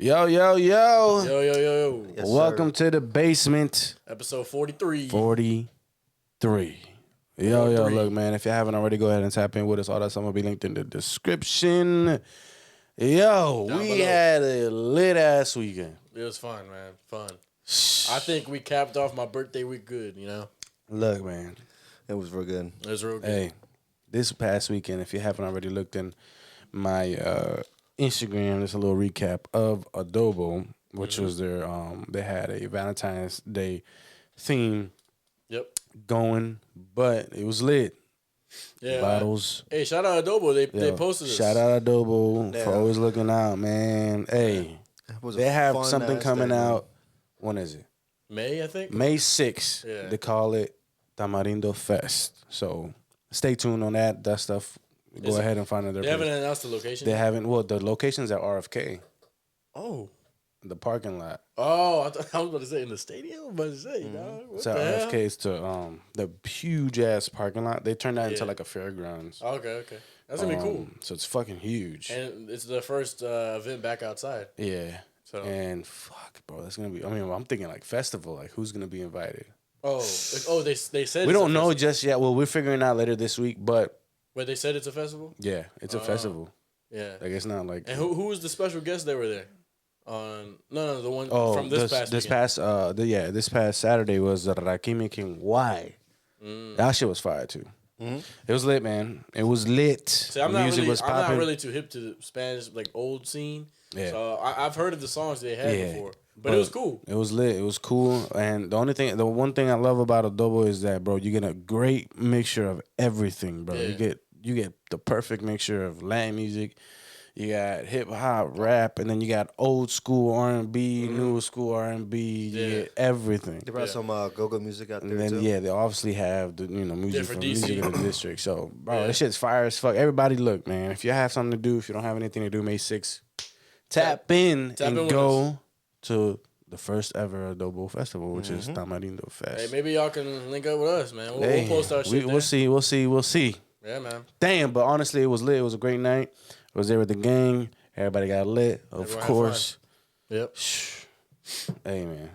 Yo, yo, yo. Yo, yo, yo. Yes, Welcome sir. to the basement. Episode 43. 43. Yo, yo, look, man, if you haven't already, go ahead and tap in with us. All that stuff will be linked in the description. Yo, Down we below. had a lit-ass weekend. It was fun, man. Fun. I think we capped off my birthday week good, you know? Look, man. It was real good. It was real good. Hey, this past weekend, if you haven't already looked in my Instagram, there's a little recap of Adobo, which was their, they had a Valentine's Day theme Yep. going, but it was lit. Yeah. Bottles. Hey, shout out Adobo. They Yo, posted this. Shout out Adobo for Yeah. always looking out, man. Hey, It was a they have fun something ass coming day, man. out. When is it? May, I think? May 6th. Yeah. They call it Tamarindo Fest. So stay tuned on that. That stuff. Go Is it- ahead and find their They haven't page. announced the location? They haven't. Well, the location's at RFK, Oh. the parking lot. Oh, I was about to say in the stadium? I was about to say, dog. What It's the at hell? RFK's to the huge ass parking lot. They turned that into Yeah. like a fairgrounds. Okay. That's going to be cool. So it's fucking huge. And it's the first event back outside. Yeah. So. And fuck, bro, that's gonna be. I mean, I'm thinking like festival. Like, who's gonna be invited? They said We it's don't a know festival. just yet. Well, we're figuring out later this week. But Wait, they said it's a festival? yeah, it's a festival. Yeah. Like, it's not like. And who was the special guest that were there? No, the one Oh, from this past weekend. this past Saturday was Rakimi King. Why? That shit was fire too. It was lit, man. It was lit. See, I'm The not music really, was I'm not popping. really too hip to the Spanish like old scene. Yeah. So I've heard of the songs they had Yeah. before, but it was cool. It was lit. It was cool. And the one thing I love about Adobo is that, bro, you get a great mixture of everything, bro. Yeah. You get the perfect mixture of Latin music. You got hip hop, rap, and then you got old school R&B, new school R&B. You Yeah. get everything. They brought some go-go music out there, And then too. they obviously have the music for from DC. music in the district. So, bro, Yeah. that shit's fire as fuck. Everybody, look, man. If you have something to do, if you don't have anything to do, May 6th, tap in in and with go to the first ever Adobo Festival, which is Tamarindo Fest. Hey, maybe y'all can link up with us, man. We'll Hey, post our shit there. We'll see. Yeah, man. Damn, but honestly, it was lit. It was a great night. I was there with the gang. Everybody got lit, of Everyone had course. Yep. Hey, man.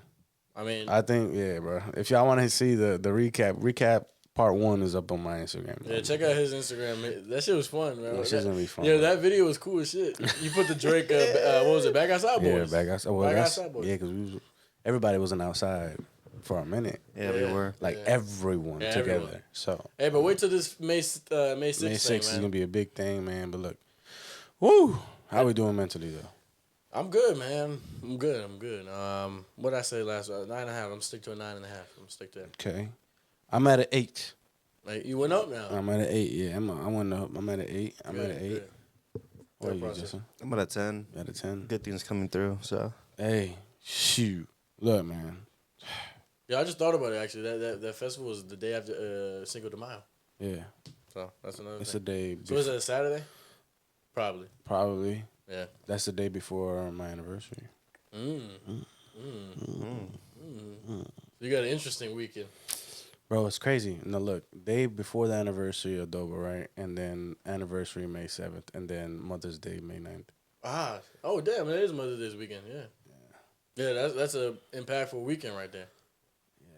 I mean, I think, yeah, bro. If y'all want to see the recap part 1 is up on my Instagram. yeah, check out his Instagram. That shit was fun, man. That shit's gonna be fun. Yeah, that video was cool as shit. You put the Drake, what was it, Back Outside Boys? Yeah, back outside. Well, Back that's, Outside Boys. yeah, because everybody wasn't outside for a minute. Yeah, we Yeah. were. Like Yeah. everyone Yeah, together. everyone. So Hey, but wait till this May 6th May thing, 6th is man. gonna be a big thing, man. But look, woo, how we doing mentally though? I'm good, man. I'm good. What did I say last? 9.5. I'm gonna stick to a 9.5. I'm gonna stick to that. Okay, I'm at an 8. Like you went up now. I'm at an 8. Yeah, I went up. I'm at an 8. I'm Good, at an 8. good. What are Good you, process. Jason? I'm at a 10. At a 10. Good things coming through, so. Hey, shoot, look, man. Yeah, I just thought about it actually. That festival was the day after Cinco de Mayo. Yeah, So that's another it's a thing. day. So is it a Saturday? Probably. Probably. Yeah. That's the day before my anniversary. You got an interesting weekend. Bro, it's crazy. Now look, day before the anniversary of Adobo, right? And then anniversary May 7th, and then Mother's Day May 9th. Ah. Oh damn! It is Mother's Day weekend. Yeah. Yeah, that's a impactful weekend right there.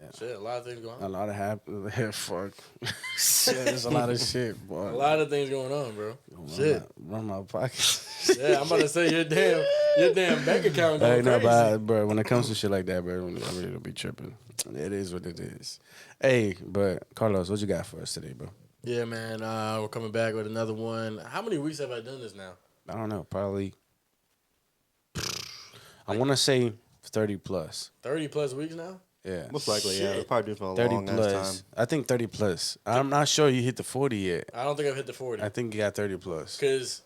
Yeah. Shit, a lot of things going A on. lot of fuck. Shit, there's a lot of shit, boy. A lot of things going on, bro. Shit. Run my pockets. Yeah, I'm about to say your damn bank account Hey, going no, crazy. but bro, when it comes to shit like that, bro, I really don't be tripping. It is what it is. Hey, but Carlos, what you got for us today, bro? Yeah, man. We're coming back with another one. How many weeks have I done this now? I don't know, probably. I want to say 30 plus. 30 plus weeks now? Yeah. Most likely, yeah. Shit. We're probably doing for a 30 long plus. ass time. I think 30 plus. I'm not sure you hit the 40 yet. I don't think I've hit the 40. I think you got 30 plus. Because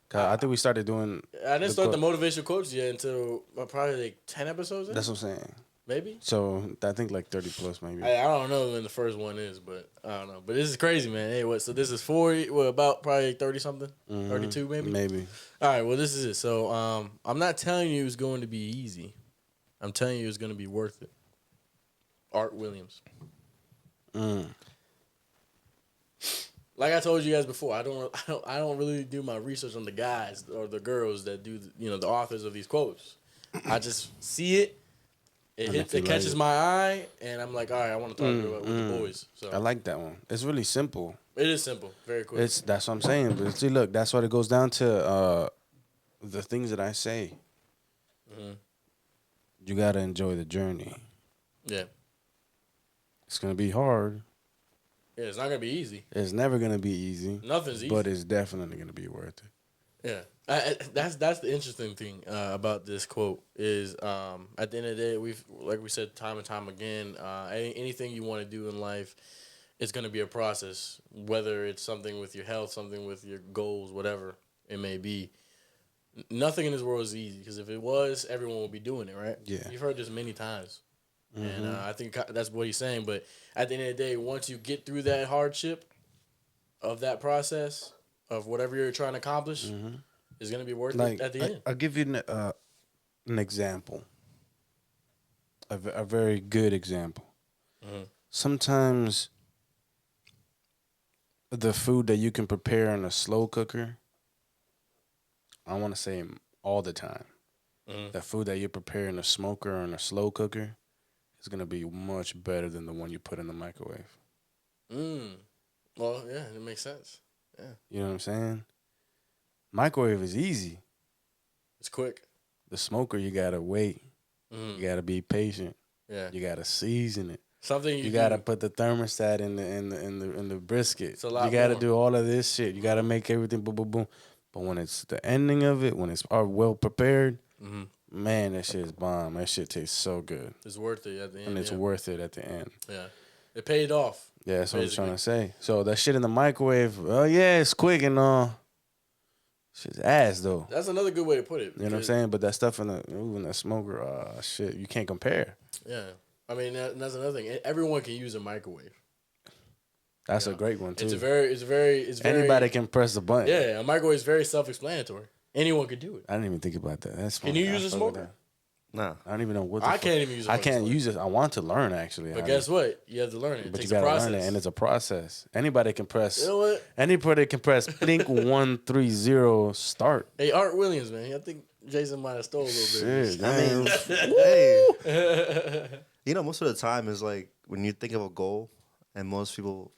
'Cause I think we started doing. I didn't the start the quote. motivational quotes yet until probably like 10 episodes in? That's what I'm saying. Maybe? So I think like 30 plus maybe. I don't know when the first one is, but I don't know. But this is crazy, man. Hey, what? So this is 40, well, about probably 30 something? 32 maybe? Maybe. All right, well, this is it. So I'm not telling you it's going to be easy. I'm telling you it's going to be worth it. Art Williams. Like I told you guys before, I don't really do my research on the guys or the girls that do, the authors of these quotes. I just see it. And It if you like catches it. my eye, and I'm like, all right, I want to talk with the boys. So I like that one. It's really simple. it is simple, very quick. That's what I'm saying. But see, look, that's what it goes down to. The things that I say. You gotta enjoy the journey. Yeah, It's gonna be hard. yeah, it's not gonna be easy. It's never gonna be easy. Nothing's easy. But it's definitely gonna be worth it. Yeah, that's the interesting thing about this quote is at the end of the day, like we said time and time again, anything you want to do in life, it's going to be a process. Whether it's something with your health, something with your goals, whatever it may be. Nothing in this world is easy because if it was, everyone would be doing it, right? Yeah. You've heard this many times, and I think that's what he's saying. But at the end of the day, once you get through that hardship of that process of whatever you're trying to accomplish, it's gonna be worth it at the end. I'll give you an example, a very good example. Sometimes the food that you can prepare in a slow cooker, I want to say all the time, the food that you prepare in a smoker or in a slow cooker is gonna be much better than the one you put in the microwave. Well, yeah, it makes sense. Yeah, You know what I'm saying? Microwave is easy. it's quick. The smoker, you gotta wait. You gotta be patient. Yeah, You gotta season it. something You gotta put the thermostat in the brisket. It's a lot You gotta more. do all of this shit. You gotta make everything boom boom boom. But when it's the ending of it, when it's well prepared, man, that shit is bomb. That shit tastes so good, It's worth it at the end. and it's worth it at the end. Yeah, it paid off. Yeah, that's what I'm Basically. trying to say. So that shit in the microwave, oh yeah, it's quick and shit's ass though. That's another good way to put it. You know what I'm saying? But that stuff in the smoker, shit, you can't compare. Yeah, I mean that's another thing. Everyone can use a microwave. That's a great one too. It's very. Anybody can press the button. Yeah, a microwave is very self-explanatory. Anyone could do it. I didn't even think about that. That's Can funny. you use I a fuck with smoker? that. Nah. I don't even know what. The I fuck- can't even use a I fucking can't smoker. use it. I want to learn actually. But guess what? You have to learn it. It But you takes a gotta process. learn it, and it's a process. Anybody can press. You know what? Anybody can press. Blink 130 start. Hey, Art Williams, man. I think Jason might have stole a little bit. Shit, I mean, man. hey. You know, most of the time is like when you think of a goal, and most people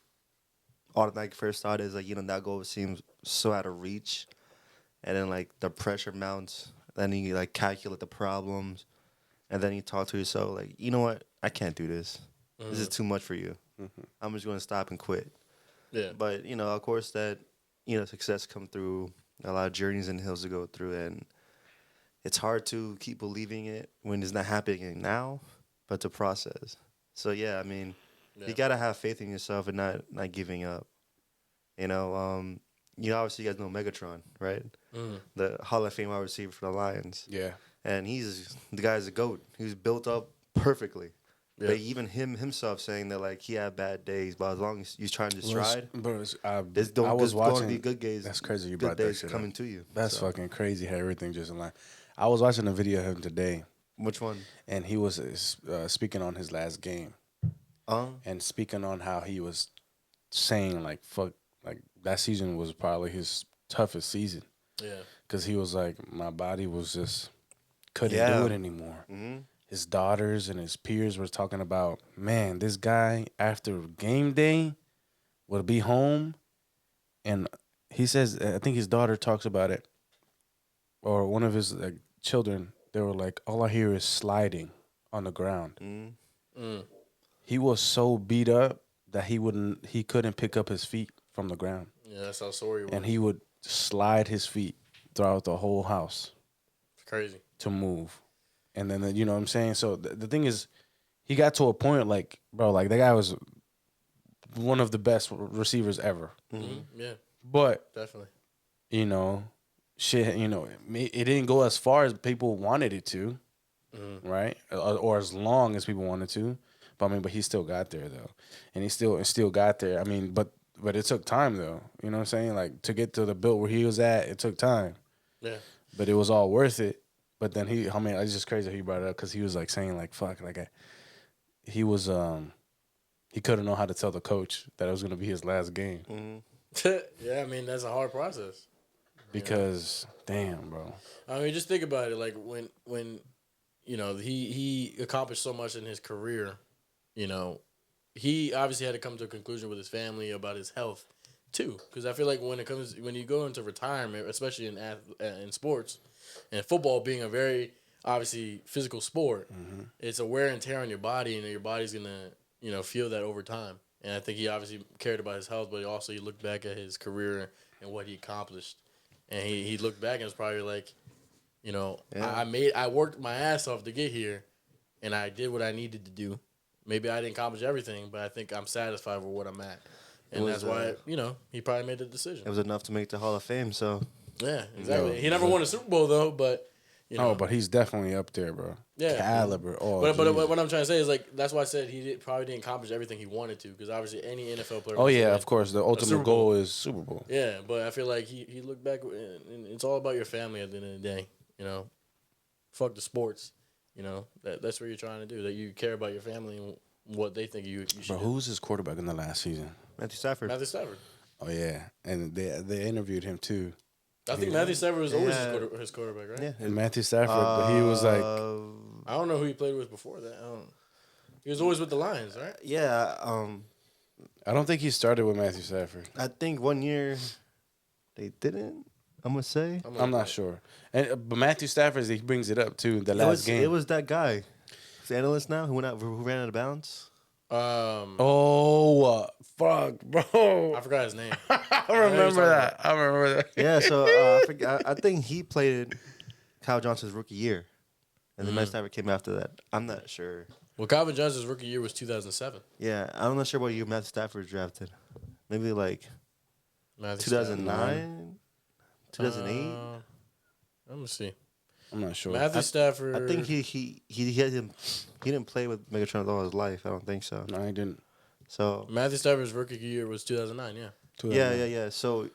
automatic first thought is like, you know, that goal seems so out of reach, and then like the pressure mounts. Then you like calculate the problems, and then you talk to yourself like, you know what, I can't do this. This is too much for you. I'm just going to stop and quit. Yeah. But you know, of course, that success come through a lot of journeys and hills to go through, and it's hard to keep believing it when it's not happening now, but to process. So yeah, I mean, you gotta have faith in yourself and not giving up. You know, obviously you guys know Megatron, right? The Hall of Fame wide receiver for the Lions. Yeah. And the guy's a GOAT. He was built up perfectly. Yeah. But even himself saying that like he had bad days, but as long as you're trying to stride, there's I was going to watching. be good days. That's crazy. You good brought that days shit coming up. to you. That's So, fucking crazy how everything just aligned. I was watching a video of him today, which one? and he was speaking on his last game, and speaking on how he was saying like fuck, like that season was probably his toughest season. Yeah. Because he was like, my body was just couldn't do it anymore. His daughters and his peers were talking about, man, this guy after game day would be home, and he says, I think his daughter talks about it, or one of his children. They were like, all I hear is sliding on the ground. He was so beat up that he couldn't pick up his feet from the ground. Yeah, that's how sore he was. And he would slide his feet throughout the whole house It's crazy. to move. And then, you know what I'm saying? So the thing is, he got to a point like, bro, like that guy was one of the best receivers ever. Yeah, But, definitely. you know, shit, you know, it didn't go as far as people wanted it to, right? Or as long as people wanted to. But I mean, but he still got there though. And he still got there. I mean, but it took time though. You know what I'm saying? Like to get to the build where he was at, it took time. Yeah. But it was all worth it. But then it's just crazy how he brought it up because he was like saying like, fuck, like he was, he couldn't know how to tell the coach that it was going to be his last game. Yeah, I mean, that's a hard process. Because, damn, bro. I mean, just think about it. Like when you know, he accomplished so much in his career. You know, he obviously had to come to a conclusion with his family about his health too. Because I feel like when you go into retirement, especially in sports and football being a very obviously physical sport, it's a wear and tear on your body, and your body's gonna feel that over time. And I think he obviously cared about his health, but he looked back at his career and what he accomplished, and he looked back and was probably like, I worked my ass off to get here, and I did what I needed to do. Maybe I didn't accomplish everything, but I think I'm satisfied with what I'm at. And that's why, he probably made the decision. It was enough to make the Hall of Fame, so. Yeah, exactly. He never won a Super Bowl, though, but, Oh, but he's definitely up there, bro. Yeah. Caliber. Oh, but what I'm trying to say is, like, that's why I said probably didn't accomplish everything he wanted to, because obviously any NFL player. Oh, yeah, of course. The ultimate goal is Super Bowl. Yeah, but I feel like he looked back, and it's all about your family at the end of the day, Fuck the sports, That's what you're trying to do, that you care about your family and what they think you should Bro, do. who was his quarterback in the last season? Matthew Stafford. Oh, yeah. And they interviewed him, too. I think Matthew Stafford was always his quarterback, right? Yeah. And Matthew Stafford, but he was like... I don't know who he played with before that. He was always with the Lions, right? Yeah. I don't think he started with Matthew Stafford. I think 1 year they didn't. I'm gonna say. I'm not sure. But Matthew Stafford, he brings it up too. The last game. It was that guy, the analyst now who ran out of bounds. Fuck, bro. I forgot his name. I remember that. Yeah, so I think he played Kyle Johnson's rookie year, and then Matt Stafford came after that. I'm not sure. Well, Calvin Johnson's rookie year was 2007. Yeah, I'm not sure what year Matthew Stafford drafted. Maybe like 2009, 2008. Let me see. I'm not sure. Matthew Stafford. I think he didn't play with Megatron all his life. I don't think so. No, he didn't. So Matthew Stafford's rookie year was 2009. Yeah. Yeah. So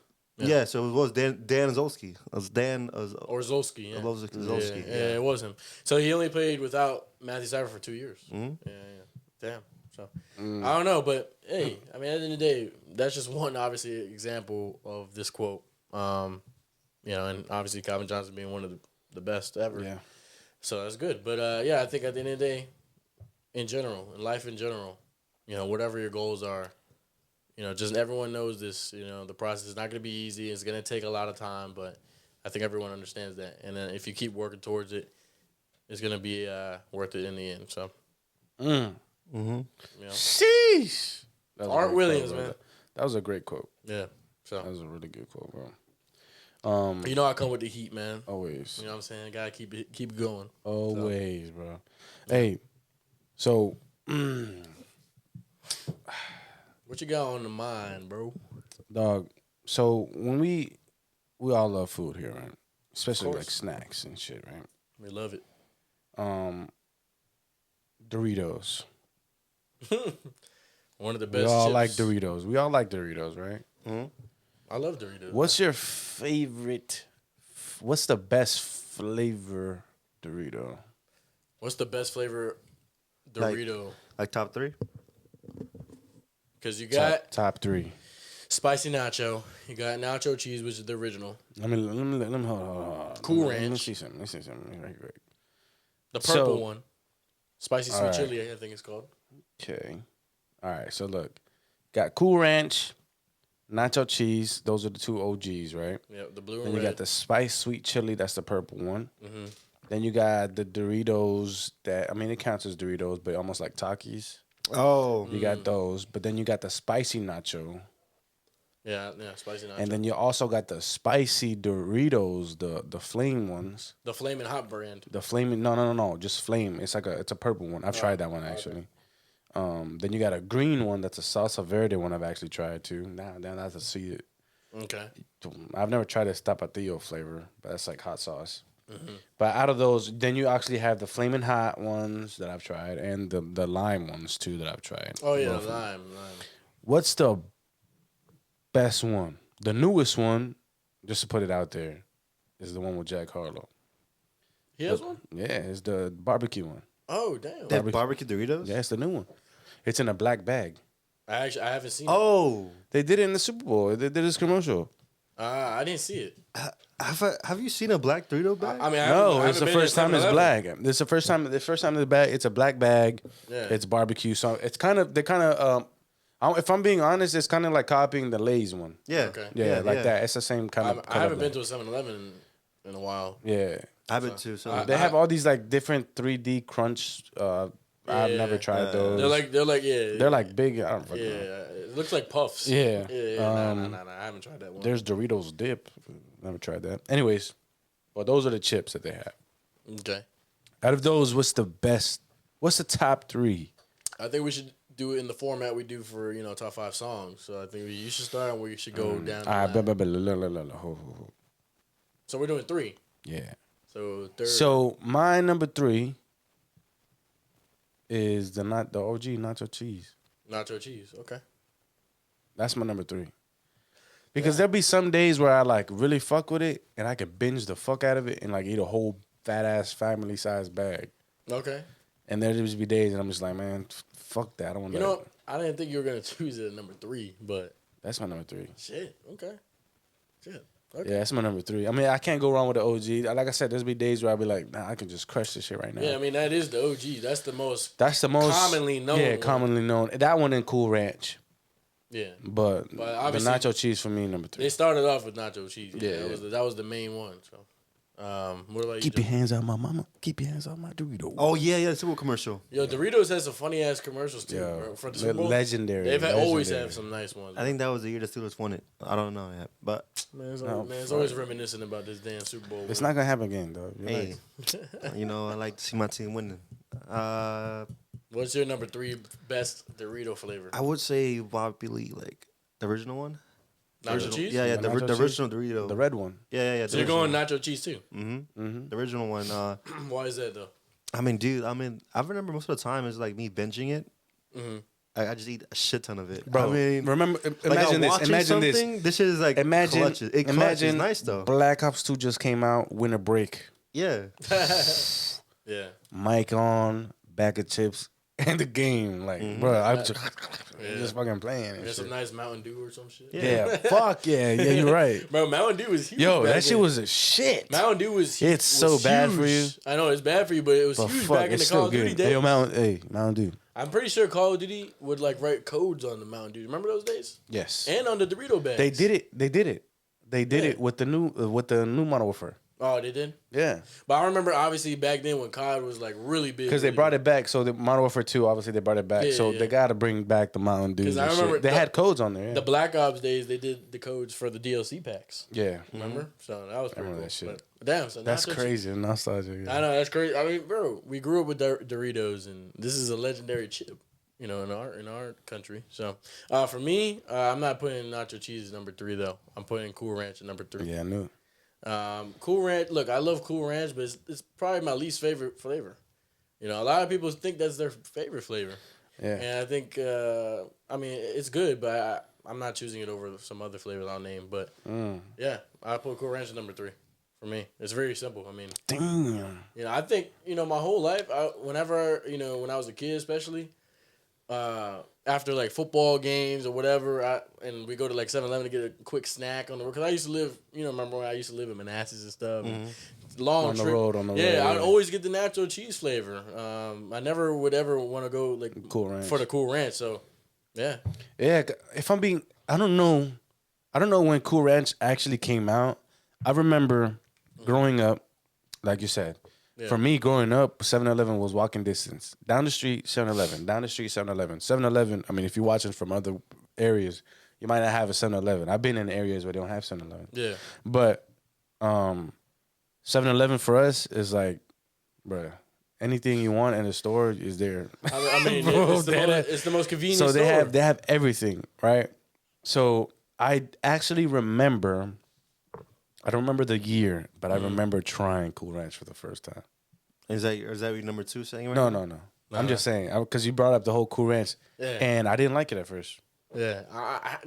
so it was Dan Zolski. It was Dan Orzowski. Yeah. Zolski. Yeah, it was him. So he only played without Matthew Stafford for 2 years. Mm-hmm. Yeah. Damn. So I don't know, but hey, I mean, at the end of the day, that's just one obviously example of this quote. And obviously Calvin Johnson being one of the best ever. Yeah. So that's good. But I think at the end of the day, in life in general, whatever your goals are, just everyone knows this. The process is not going to be easy. It's going to take a lot of time, but I think everyone understands that. And then if you keep working towards it, it's going to be worth it in the end. So. Sheesh. Art Williams, man. That was a great quote. Yeah. So that was a really good quote, bro. I come with the heat, man. Always. You know what I'm saying? Gotta keep it going. Always, bro. Hey, so what you got on the mind, bro? Dog. So when we all love food here, right? Especially like snacks and shit, right? We love it. Doritos. One of the best. We all chips. like Doritos. We all like Doritos, right? Mm-hmm. I love Doritos. What's your favorite? What's the best flavor Dorito? What's the best flavor Dorito? Like top 3? Because you got top 3. Spicy nacho. You got nacho cheese, which is the original. Let me hold. Cool Ranch. Let me see something. Right. The purple one. Spicy sweet chili, I think it's called. Okay. All right. So look, got Cool Ranch, nacho cheese. Those are the 2 OGs, right? Yeah, the blue and then red. You got the spice sweet chili. That's the purple one. Mm-hmm. Then you got the Doritos it counts as Doritos, but almost like Takis. Oh. You got those. But then you got the spicy nacho. Yeah, spicy nacho. And then you also got the spicy Doritos, the flame ones. The Flamin' Hot brand. The flaming no, just flame. It's it's a purple one. I've tried that one actually. Okay. Then you got a green one that's a salsa verde one I've actually tried too. Now that's to see it. Okay. I've never tried a tapatio flavor, but that's like hot sauce. Mm-hmm. But out of those, then you actually have the flaming hot ones that I've tried and the lime ones too that I've tried. Oh yeah, lime. What's the best one? The newest one, just to put it out there, is the one with Jack Harlow. He has one? Yeah, it's the barbecue one. Oh, damn. They have barbecue Doritos? Yeah, it's the new one. It's in a black bag. I haven't seen it. Oh. They did it in the Super Bowl. They did this commercial. I didn't see it. Have you seen a black Dorito bag? I mean, I No, haven't it's the been in first time it's 7-Eleven. black. It's the first time. The first time the bag. It's a black bag. Yeah. It's barbecue. So it's kind of. They kind of. If I'm being honest, it's kind of like copying the Lay's one. yeah. Okay. Yeah, like that. It's the same kind of. I haven't been to a 7-Eleven in a while. Yeah. I've been too. So They have all these like different 3D crunch. I've never tried those. They're like big. I don't fucking yeah. know. It looks like puffs. Yeah. Nah. I haven't tried that one. There's Doritos dip. Never tried that. Anyways, well, those are the chips that they have. Okay. Out of those, what's the best? What's the top 3? I think we should do it in the format we do for top 5 songs. So I think you should start and we should go down. All right, hold. So we're doing 3. Yeah. So third. So my number 3 is the OG nacho cheese. Nacho cheese. Okay. That's my number 3. Because there'll be some days where I like really fuck with it and I can binge the fuck out of it and like eat a whole fat ass family size bag. Okay. And there'll just be days and I'm just like, man, fuck that. I don't want to. You know, I didn't think you were gonna choose it at number 3, but that's my number 3. shit. Okay. Shit. Okay. Yeah, that's my number 3. I mean, I can't go wrong with the OG. Like I said, there's be days where I'll be like, nah, I can just crush this shit right now. Yeah, I mean that is the OG. That's the most commonly known. Yeah, one. commonly known. That one in Cool Ranch. Yeah. But the obviously, nacho cheese for me, number 3. They started off with nacho cheese. Yeah. That was the main one. So, what about Keep you? your hands out my mama. Keep your hands out my Dorito. oh yeah, the Super Bowl commercial. Yo, Doritos has some funny ass commercials too. Yeah, bro. For the Super Bowl. legendary. They've always legendary. have some nice ones. I think that was the year the Steelers won it. I don't know yet, but man, it's always reminiscing about this damn Super Bowl. It's win. not gonna happen again, though. You're hey, right. I like to see my team winning. What's your number 3 best Dorito flavor? I would say probably like the original one. Nacho cheese? Yeah, The the nacho cheese? original Dorito. The red one. Yeah. So you're going nacho cheese too? Mm-hmm. The original one. Why is that though? I mean, dude. I remember most of the time it's like me binging it. Mm-hmm. I just eat a shit ton of it, Bro, I mean, remember, like imagine I'm this. watching Imagine this. something, this shit is like Imagine, clutches. It clutches. imagine Nice though. Black Ops 2 just came out, winter break. Yeah. Yeah. Mic on, bag of chips, and the game. Like, bro, I'm just fucking playing. And There's some shit. nice Mountain Dew or some shit. Yeah, fuck yeah, you're right. Bro, Mountain Dew was huge. Yo, back that shit then. was a shit. Mountain Dew was huge. It's so bad for you. I know it's bad for you, but it was But huge fuck, back in it's the Call still of Duty good. days. Hey, Mountain Dew. I'm pretty sure Call of Duty would like write codes on the Mountain Dew. Remember those days? Yes, And on the Dorito bags. they did it. They did Yeah. it with the new Modern Warfare. Oh, they did? Yeah, But I remember obviously back then when COD was like really big. because they brought it back. So the Modern Warfare 2, obviously they brought it back. Yeah, so yeah. they got to bring back the Mountain Dew. 'Cause I remember they had codes on there. Yeah. The Black Ops days, they did the codes for the DLC packs. yeah. Remember? So that was pretty remember cool. that shit. But, damn, so That's nacho crazy. Nostalgia. Yeah. I know that's crazy. I mean, bro, we grew up with Doritos, and this is a legendary chip, in our country. So, for me, I'm not putting nacho cheese as number 3 though. I'm putting Cool Ranch at number 3. Yeah, I knew. Cool Ranch. Look, I love Cool Ranch, but it's probably my least favorite flavor. A lot of people think that's their favorite flavor, Yeah. and I think, I mean, it's good, but I'm not choosing it over some other flavors I'll name. But yeah, I put Cool Ranch at number 3. For me, it's very simple. I mean, Damn. I think my whole life, whenever when I was a kid, especially after like football games or whatever, and we go to like 7-Eleven to get a quick snack on the road. Because I used to live, remember when I used to live in Manassas and stuff. And long On the trip. road, Yeah, road, I'd always get the nacho cheese flavor. I never would ever want to go like Cool Ranch. for the Cool Ranch. So yeah, Yeah, if I'm being, I don't know when Cool Ranch actually came out. I remember growing up, like you said. Yeah. For me, growing up, 7-Eleven was walking distance. Down the street, 7-Eleven. Down the street, 7-Eleven. 7-Eleven, I mean, if you're watching from other areas, you might not have a 7-Eleven. I've been in areas where they don't have 7-Eleven. yeah. But 7-Eleven for us is like, bruh, anything you want in the store is there. I mean, Bro, it's the most convenient. So store. they have everything, right? So I actually remember, I don't remember the year, but I remember trying Cool Ranch for the first time. Is that your number 2 saying right No, now? no. I'm just saying, because you brought up the whole Cool Ranch, Yeah. and I didn't like it at first. Yeah,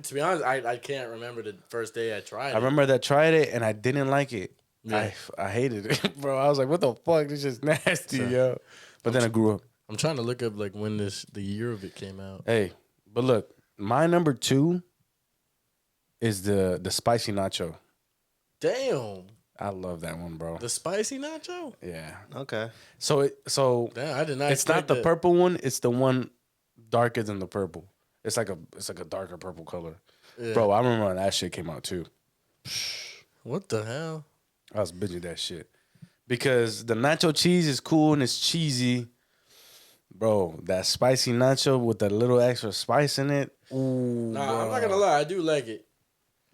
to be honest, I can't remember the first day I tried it. I remember that I tried it, and I didn't like it. Yeah. I hated it, bro. I was like, what the fuck? This is nasty, yo. But then I grew up. I'm trying to look up like when the year of it came out. Hey, but look, my number 2 is the spicy nacho. Damn. I love that one, bro. The spicy nacho? Yeah. Okay. So Damn, I did not it's not expect the that. purple one. It's the one darker than the purple. It's like a darker purple color. Yeah. Bro, I remember when that shit came out too. What the hell? I was binging that shit. Because the nacho cheese is cool and it's cheesy. Bro, that spicy nacho with a little extra spice in it. Ooh, Nah, bro. I'm not gonna lie, I do like it.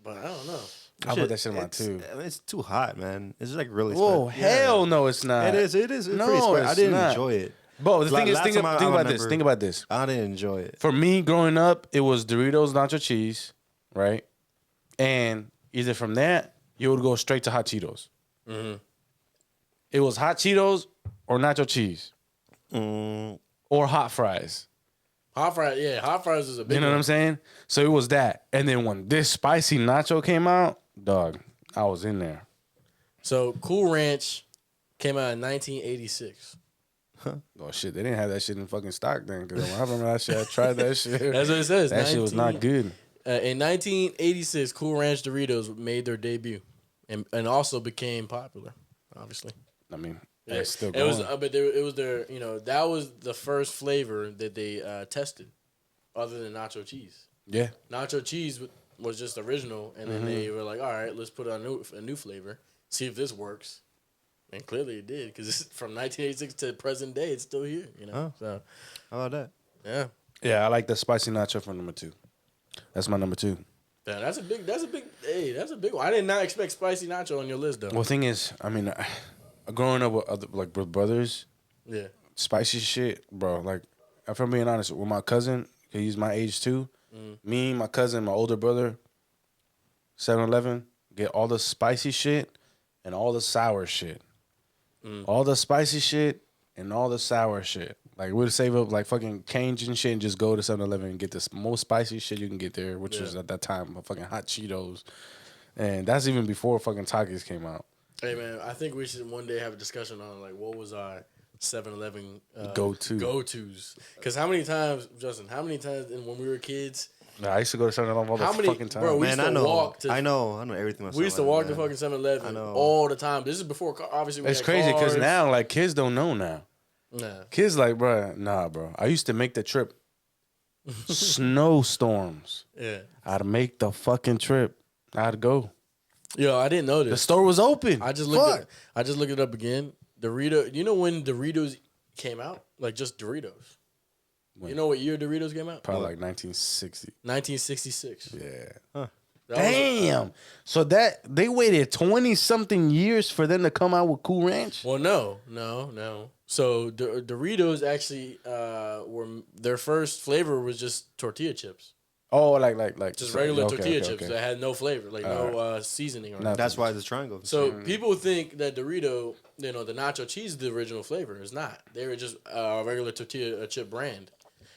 But I don't know. I put that shit in my it's- too. I mean, it's too hot, man. It's like really. Whoa, spicy. hell no, it's not. It is. It is. It's No, pretty spicy. I it's didn't not. enjoy it. Bro, the Like, thing is, last think time I about this. remember- Think about this. I didn't enjoy it. For me, growing up, it was Doritos nacho cheese, right? And either from that, you would go straight to hot Cheetos. Mm-hmm. It was hot Cheetos or nacho cheese or hot fries. Hot fries, yeah, hot fries is a big You know what one. I'm saying? So it was that. And then when this spicy nacho came out, dog, I was in there. So Cool Ranch came out in 1986. Oh shit, they didn't have that shit in fucking stock then. Cause when I remember that shit, I tried that shit. That's what it says. That shit was not good. In 1986, Cool Ranch Doritos made their debut and also became popular, obviously. I mean, Yeah. it's still It going. was, it was their, that was the first flavor that they tested, other than nacho cheese. Yeah. Nacho cheese was just original, and then they were like, "All right, let's put a new flavor, see if this works." And clearly it did, because from 1986 to present day, it's still here. So How about that? yeah, Yeah, I like the spicy nacho for number 2. That's my number 2. yeah, that's a big one. I did not expect spicy nacho on your list though. Well, thing is, I mean, growing up with other with brothers, Yeah, spicy shit, bro. Like, if I'm being honest, with my cousin, he's my age too. Me, my cousin, my older brother, 7-Eleven, get all the spicy shit and all the sour shit. All the spicy shit and all the sour shit. Like, we'd save up like fucking Cajun shit and just go to 7-Eleven and get the most spicy shit you can get there, which was at that time fucking hot Cheetos. And that's even before fucking Takis came out. hey man, I think we should one day have a discussion on like what was our 7-Eleven Go-tos. Because how many times, Justin? How many times when we were kids? Nah, I used to go to 7-Eleven all the How many- fucking time. bro, we Man, used to I know. walk to- I know everything. We used to walk to man. fucking 7-Eleven I know. all the time. This is before, obviously, we It's had crazy because cars. now, like, kids don't know now. Nah. Kids like, bro, nah, bro. I used to make the trip. Snowstorms. Yeah. I'd make the fucking trip. I'd go. Yo, I didn't know The this. store was open. I just looked. Fuck. I just looked it up again. Dorito. You know when Doritos came out? Like just Doritos. When? You know what year Doritos came out? Probably like 1960. 1966. Yeah. That was- Damn. So that they waited 20-something years for them to come out with Cool Ranch? well, no. So Doritos actually were their first flavor was just tortilla chips, Oh, like just so- regular okay, tortilla okay, chips okay. that had no flavor, like no seasoning or Nothing. anything. That's why it's a triangle. So people think that Dorito, the nacho cheese is the original flavor. It's not. They were just a regular tortilla chip brand,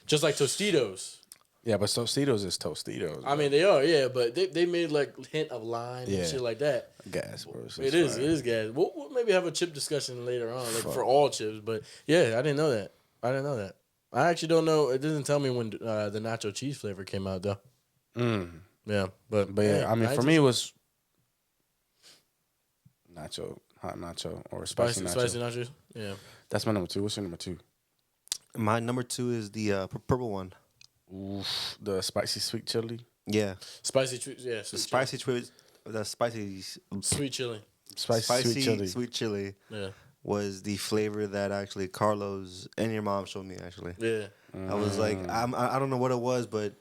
just like Tostitos. Yeah, but Tostitos is Tostitos. I mean, they are, yeah, but they made like hint of lime Yeah. and shit like that. gas, bro. It is gas. We'll maybe have a chip discussion later on, like for all chips. But yeah, I didn't know that. I actually don't know. It doesn't tell me when the nacho cheese flavor came out though. Yeah, but yeah, I mean, for 19 me, it was hot nacho, or spicy nacho. spicy nachos. Yeah, That's my number 2. What's your number 2? My number 2 is the purple one. Oof, the spicy sweet chili. Yeah, spicy. Yeah, the sweet spicy sweet chili. Spicy sweet chili. sweet chili Yeah, was the flavor that actually Carlos and your mom showed me. Actually, yeah. I was like, I don't know what it was, but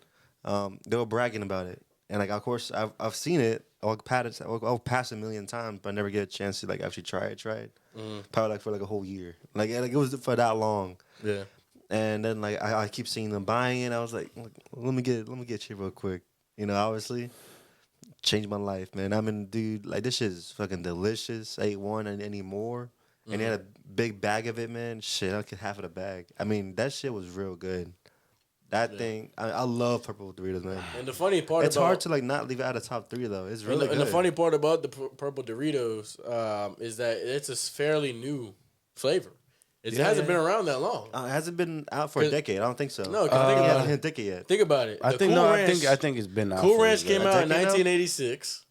they were bragging about it, and like of course I've seen it. I'll pass a million times, but I never get a chance to like actually try it. Probably like for like a whole year. Like it was for that long. Yeah. And then like I keep seeing them buying it. I was like, let me get you real quick. Obviously, changed my life, man. I mean, dude, like this shit is fucking delicious. I ate one and any more, and they had a big bag of it, man. Shit, I get half of the bag. I mean, that shit was real good. That thing, I love purple Doritos, man. And the funny part It's about hard to like not leave it out of top 3 though. It's really good. and the funny part about the purple Doritos is that it's a fairly new flavor. It hasn't been around that long. It hasn't been out for a decade. I don't think so. No, 'cause think it about hasn't it. hit a decade yet. Think about it. I The think Cool no. Ranch, I think it's been out. Cool for a Ranch came bit. out in decade now? 1986,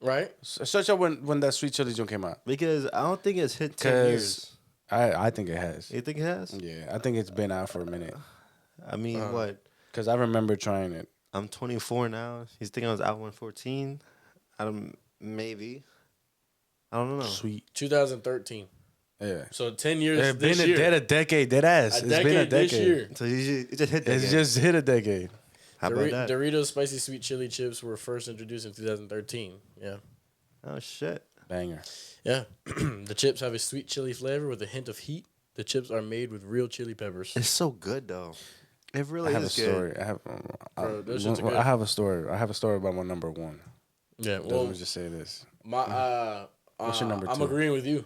Right? Search up when that sweet chili joint came out. Because I don't think it's hit 10 years. I think it has. You think it has? Yeah, I think it's been out for a minute. I mean, what? Because I remember trying it. I'm 24 now. He's thinking I was out when 14. I don't, maybe. I don't know. Sweet. 2013. Yeah. So 10 years It's this been year. a decade, dead ass. A It's been a decade this decade. year. So it just hit that. It's game. just hit a decade. How about that? Doritos spicy sweet chili chips were first introduced in 2013. Yeah. Oh, shit. Banger. Yeah. The chips have a sweet chili flavor with a hint of heat. The chips are made with real chili peppers. It's so good, though. It really I have a is good. story. Bro, those shits are good. I have a story. I have a story about my number one. Yeah. Let Well, me just say this. What's your number I'm two? agreeing with you.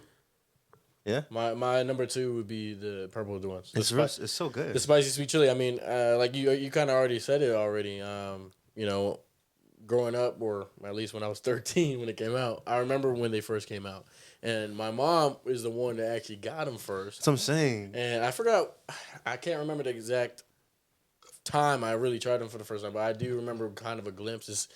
Yeah? My number 2 would be the purple with the ones. It's so good. The spicy sweet chili. I mean, like you kind of already said it already. You know, growing up, or at least when I was 13 when it came out, I remember when they first came out, and my mom is the one that actually got them first. That's what I'm saying. And I forgot, I can't remember the exact time I really tried them for the first time, but I do remember kind of a glimpse.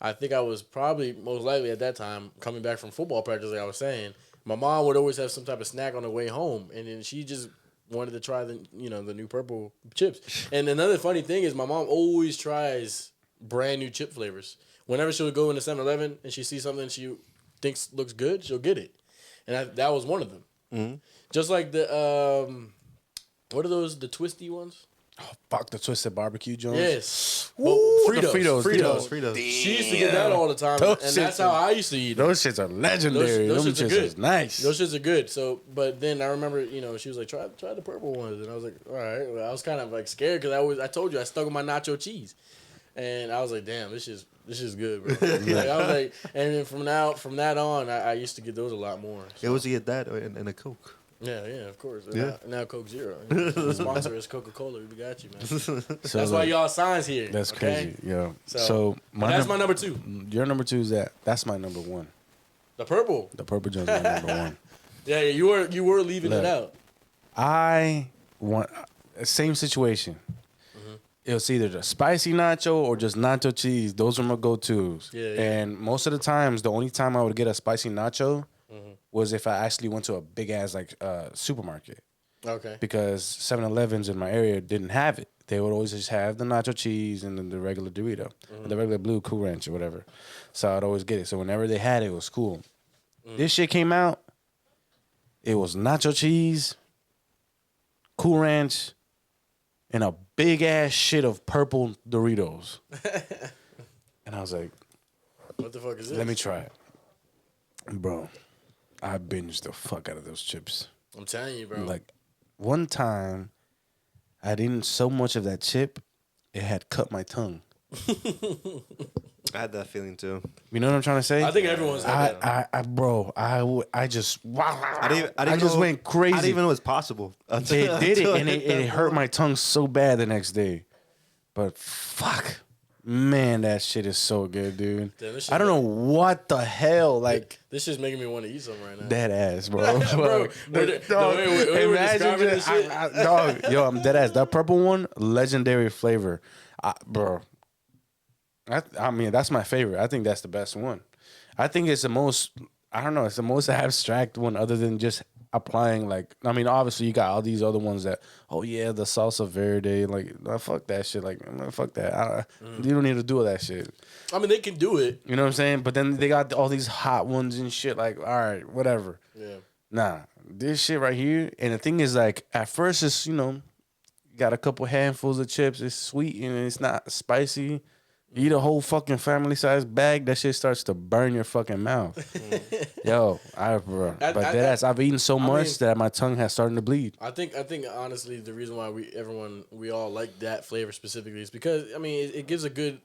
I think I was probably most likely at that time coming back from football practice, like I was saying. My mom would always have some type of snack on the way home, and then she just wanted to try the new purple chips. And another funny thing is my mom always tries brand new chip flavors. Whenever she would go into 7-Eleven and she sees something she thinks looks good, she'll get it. And that was one of them. Mm-hmm. Just like the what are those? The twisty ones? Oh, fuck the twisted barbecue joints. Yes. Ooh, Fritos. the Fritos. Fritos. She used to get that all the time, Those and that's shits how are- I used to eat them. Those shits are legendary. Those Those shits are shits good. is nice. Those shits are good. So, but then I remember, she was like, try the purple ones, and I was like, all right. Well, I was kind of like scared because I told you I stuck with my nacho cheese, and I was like, damn, this is good, bro. Like, I was like, and then from that on, I used to get those a lot more. It was to get that and a Coke. Yeah, of course. Yeah. Now Coke Zero. The sponsor is Coca-Cola. We got you, man. So That's why y'all signs here. That's okay? crazy. Yo. So, So that's my number 2. Your number 2 is that. That's my number 1. The purple. The purple joint's my number 1. Yeah, you were leaving Look. it out. I want same situation. Mm-hmm. It was either the spicy nacho or just nacho cheese. Those are my go-tos. Yeah. And most of the times, the only time I would get a spicy nacho Mm-hmm. was if I actually went to a big ass supermarket, Okay. because 7-Elevens in my area didn't have it. They would always just have the nacho cheese and then the regular Dorito, the regular blue Cool Ranch or whatever. So I'd always get it. So whenever they had it, it was cool. This shit came out. It was nacho cheese, Cool Ranch, and a big ass shit of purple Doritos. And I was like, What the fuck is this? let me try it. Bro, I binged the fuck out of those chips. I'm telling you, bro. Like, one time, I'd eaten so much of that chip, it had cut my tongue. I had that feeling too. You know what I'm trying to say? I think everyone's had that. I just, wow. I didn't I just know- went crazy. I didn't even know it was possible. It did it, and it hurt my tongue so bad the next day. But fuck, man, that shit is so good, dude. Damn, this shit I don't know what the hell, like This shit's making me want to eat something right now. dead ass, bro. Bro, the way we're describing this shit. Dog, yo, I'm dead ass. That purple one, legendary flavor, bro. I mean, that's my favorite. I think that's the best one. I think it's the most. I don't know. It's the most abstract one, other than just applying. Like, I mean, obviously you got all these other ones that. Oh yeah, the salsa verde. Like, no, fuck that shit. Like, no, fuck that. You don't need to do all that shit. I mean, they can do it. You know what I'm saying? But then they got all these hot ones and shit. Like, all right, whatever. Yeah. Nah, this shit right here. And the thing is, like, at first it's, got a couple handfuls of chips. It's sweet and it's not spicy. You eat a whole fucking family size bag, that shit starts to burn your fucking mouth. Yo, bro. But deadass, I've eaten so much that my tongue has started to bleed. I think honestly the reason why we all like that flavor specifically is because I mean it gives a good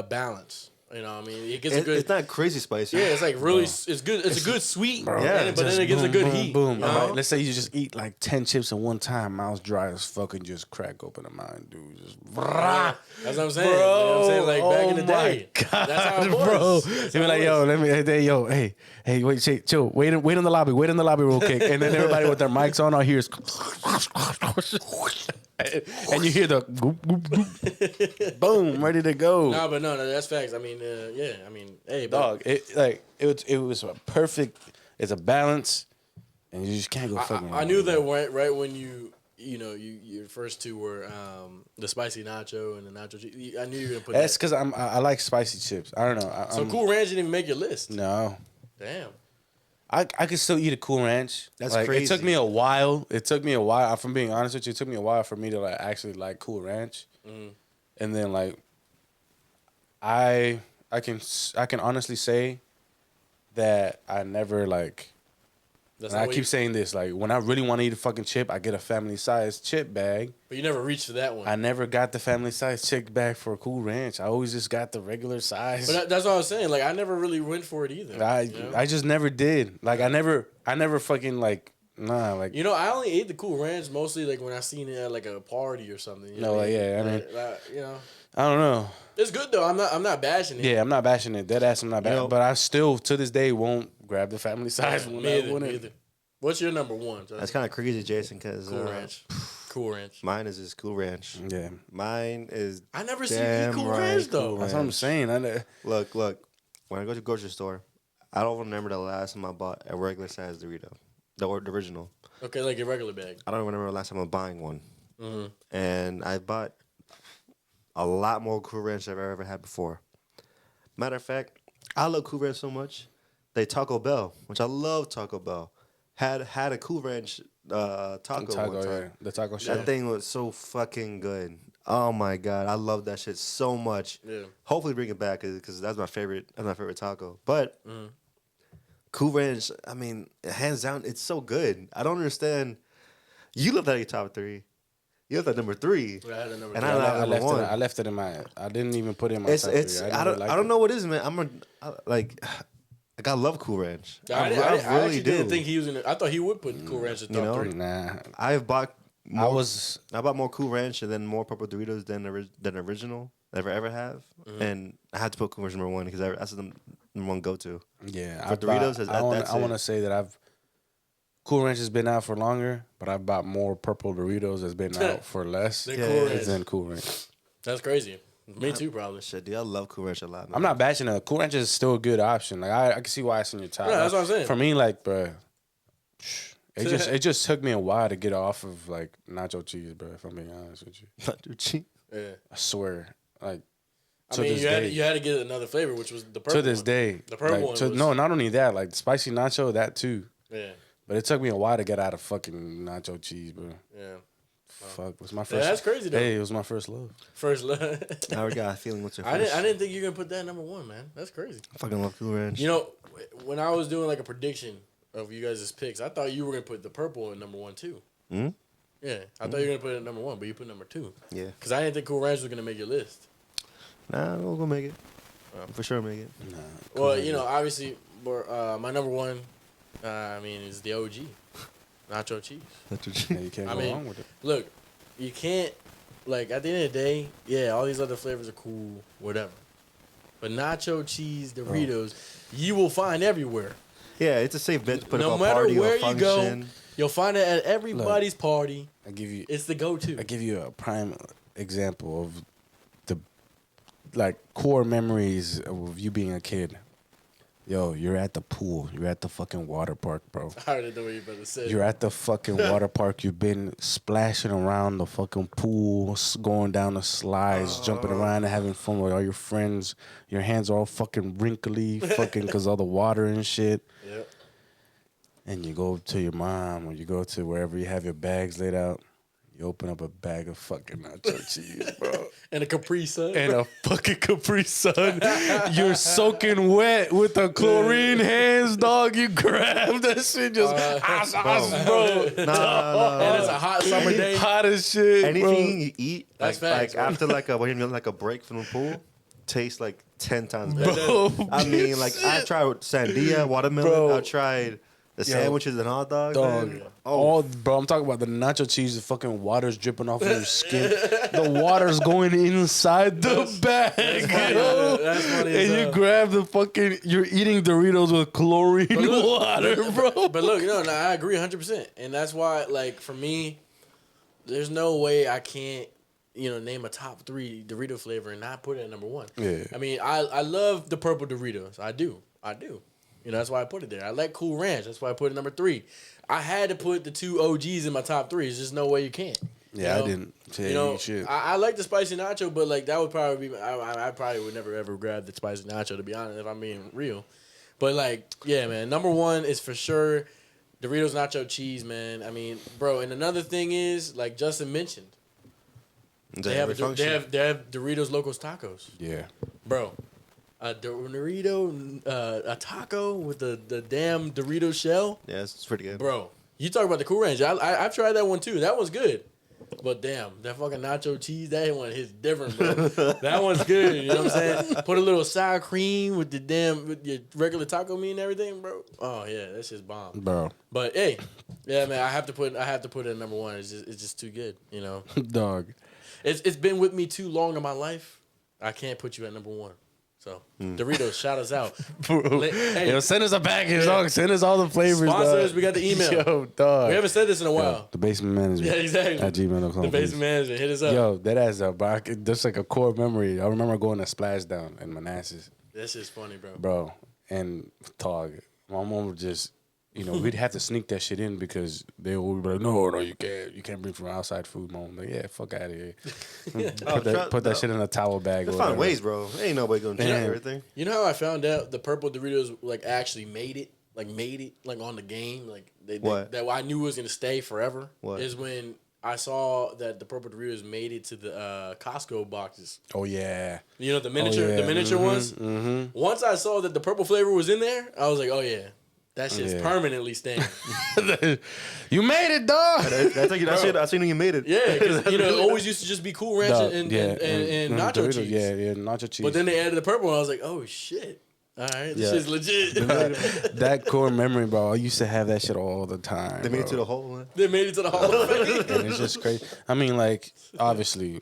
balance. You know, what I mean, it gives a good. It's not crazy spicy. Yeah, it's like really. It's good. It's a good sweet. Bro, Yeah, but then it gives a good heat. Boom. you know? All right, let's say you just eat like 10 chips in one time, mouth's dry as fucking, just crack open the mind, dude. Just That's what I'm saying. You know what I'm saying? Like back in the day. That's how it was. Bro, That's you how be like, it yo, was. hey, wait, chill, wait in the lobby real quick, and then everybody with their mics on, all here is, and you hear the goop, goop, goop. Boom, ready to go. Nah, but no, that's facts. I mean, yeah. I mean, hey, Dog, it was a perfect. It's a balance, and you just can't go fucking. I knew that right when your first two were the spicy nacho and the nacho cheese. I knew you were gonna put That's that. because I like spicy chips. I don't know. So Cool Ranch didn't even make your list. No, Damn. I could still eat a Cool Ranch. That's like, crazy. It took me a while. If I'm being honest with you, it took me a while for me to like actually like Cool Ranch, and then like I can honestly say that I never like. That's And not I keep saying this, like when I really want to eat a fucking chip, I get a family size chip bag. But you never reached for that one. I never got the family size chip bag for a Cool Ranch. I always just got the regular size. But that's what I was saying. Like I never really went for it either. I just never did. Like I never fucking like nah like. I only ate the Cool Ranch mostly like when I seen it at like a party or something. You know what I mean? Yeah, I mean, I don't know. it's good though. I'm not bashing it. Yeah, I'm not bashing it. Dead ass, I'm not bashing. know- But I still to this day won't grab the family size one. Me either. What's your number one? That's kind of crazy, Jason, because Cool Ranch. Cool Ranch. mine is just Cool Ranch. Yeah, Mine is I never seen you damn eat Cool right, Ranch though. Cool that's what I'm Ranch. saying. Look. When I go to the grocery store, I don't remember the last time I bought a regular size Dorito, the original. Okay, like your regular bag. I don't remember the last time I'm buying one. Mm-hmm. And I bought a lot more Cool Ranch than I've ever had before. Matter of fact, I love Cool Ranch so much. They Taco Bell, which I love Taco Bell, had a Cool Ranch taco one time. yeah, the taco shop. That thing was so fucking good. Oh my god, I love that shit so much. Yeah. Hopefully bring it back because that's my favorite. That's my favorite taco. But Cool Ranch, I mean, hands down, it's so good. I don't understand. You love that at your top three. You love that number three. I had a number And three. I I number left one. it. I left it in my. I didn't even put it in my. It's top it's. three. I don't know what it is, man. I love Cool Ranch. I really actually do. didn't think he was in. I thought he would put Cool Ranch in top know? three. Nah, I've bought. I bought more Cool Ranch and then more purple Doritos than original ever have, and I had to put Cool Ranch number one because that's the number one go to. yeah. For Doritos, that's that's I want to it. say that Cool Ranch has been out for longer, but I've bought more purple Doritos that's been out for less Then Yeah, Cool yeah. Ranch. than Cool Ranch. That's crazy. Me too, probably. Shit, dude, I love Cool Ranch a lot. Man. I'm not bashing it. Cool Ranch is still a good option. Like I can see why it's in your top. Yeah, that's what I'm saying. For me, like, bro, it just took me a while to get off of like nacho cheese, bro. If I'm being honest with you, Not too cheap. Yeah. I swear, like. I To mean, this you had day. you had to get another flavor, which was the purple. To this one. day, The purple like, one was- no, not only that, like the spicy nacho, that too. Yeah, But it took me a while to get out of fucking nacho cheese, bro. yeah. Fuck, it was my Yeah, first. that's crazy, though. Hey, it was my first love. First, I already got a feeling what's your I first. didn't think you were gonna put that number one, man. That's crazy. I fucking love Cool Ranch. You know, when I was doing like a prediction of you guys' picks, I thought you were gonna put the purple in number one too. Hmm? Yeah, I thought you were gonna put it at number one, but you put number two. Yeah. Because I didn't think Cool Ranch was gonna make your list. Nah, we're gonna make it. For sure, make it. Nah, Well, obviously, my number one, is the OG, nacho cheese. That's what yeah, you can't I go mean, wrong with it. Look, you can't, like, at the end of the day, yeah, all these other flavors are cool, whatever. But nacho cheese, Doritos, you will find everywhere. Yeah, it's a safe bet to put No up a matter party where or you go, function. you'll find it at everybody's party. I give you It's the go-to. a prime example of the like core memories of you being a kid. Yo, you're at the pool. You're at the fucking water park, bro. I already know what you're about to say. You're at the fucking water park. You've been splashing around the fucking pool, going down the slides, jumping around and having fun with all your friends. Your hands are all fucking wrinkly, fucking because all the water and shit. Yep. And you go to your mom or you go to wherever you have your bags laid out. You open up a bag of fucking nacho cheese, bro. And a Capri Sun. And a fucking Capri Sun. You're soaking wet with the chlorine hands, dog. You grab that shit just, bro. Nah. And it's a hot summer day. Hot as shit, Anything you eat, That's like facts, bro. after when you're like a break from the pool, tastes like 10 times better. bro. I mean, like I tried sandia, watermelon. Bro. I tried the sandwiches and hot dogs. Dog. man. Bro, I'm talking about the nacho cheese, the fucking water's dripping off of your skin. The water's going inside the bag, yo. That's funny as And you hell. grab the fucking, you're eating Doritos with chlorine water, bro. But look, no, I agree 100%. And that's why, like, for me, there's no way I can't, name a top 3 Dorito flavor and not put it at number 1. Yeah. I mean, I love the purple Doritos. I do. That's why I put it there. I like Cool Ranch. That's why I put it number 3. I had to put the 2 OGs in my top 3. There's just no way you can't. Yeah, I didn't. I like the spicy nacho, but like that would probably be. I probably would never ever grab the spicy nacho, to be honest, if I'm being real. But like, yeah, man, number 1 is for sure Doritos nacho cheese, man. I mean, bro, and another thing is, like Justin mentioned, they have Doritos Locos Tacos. Yeah, bro. A Dorito, a taco with the damn Dorito shell. Yeah, it's pretty good, bro. You talk about the Cool Ranch. I've tried that one too. That one's good. But damn, that fucking nacho cheese, that one hits different, bro. That one's good. You know what I'm saying? Put a little sour cream with with your regular taco meat and everything, bro. Oh yeah, that's just bomb, bro. But hey, yeah, man, I have to put it at number 1. It's just too good, Dog. It's been with me too long in my life. I can't put you at number 1. So Doritos, shout us out. Hey, send us a package, dog. Send us all the flavors. Sponsors, dog. We got the email. Yo, dog. We haven't said this in a while. The basement management. Yeah, exactly. At gmail.com. The basement management. Hit us up. Yo, that ass up, bro. That's like a core memory. I remember going to Splashdown in Manassas. That's just funny, bro. Bro, and dog, my mom would just, we'd have to sneak that shit in because they would be like, no, you can't bring from outside food, mom. I'm like, yeah, fuck out of here. Put that shit in a towel bag. There's find ways, bro. Ain't nobody gonna check everything. You know how I found out the purple Doritos like actually made it on the game, like that I knew it was gonna stay forever. What? Is when I saw that the purple Doritos made it to the Costco boxes. Oh yeah. The miniature ones. Mm-hmm. Once I saw that the purple flavor was in there, I was like, oh yeah. That shit's permanently staying. You made it, dog. I seen when you made it. Yeah, because it always used to just be Cool Ranch and nacho Doritos, cheese. Yeah, nacho cheese. But then they added the purple, and I was like, oh shit. All right, this shit's legit. That core memory, bro. I used to have that shit all the time. They made it to the hole, man. They made it to the hole. And it's just crazy. I mean, like, obviously,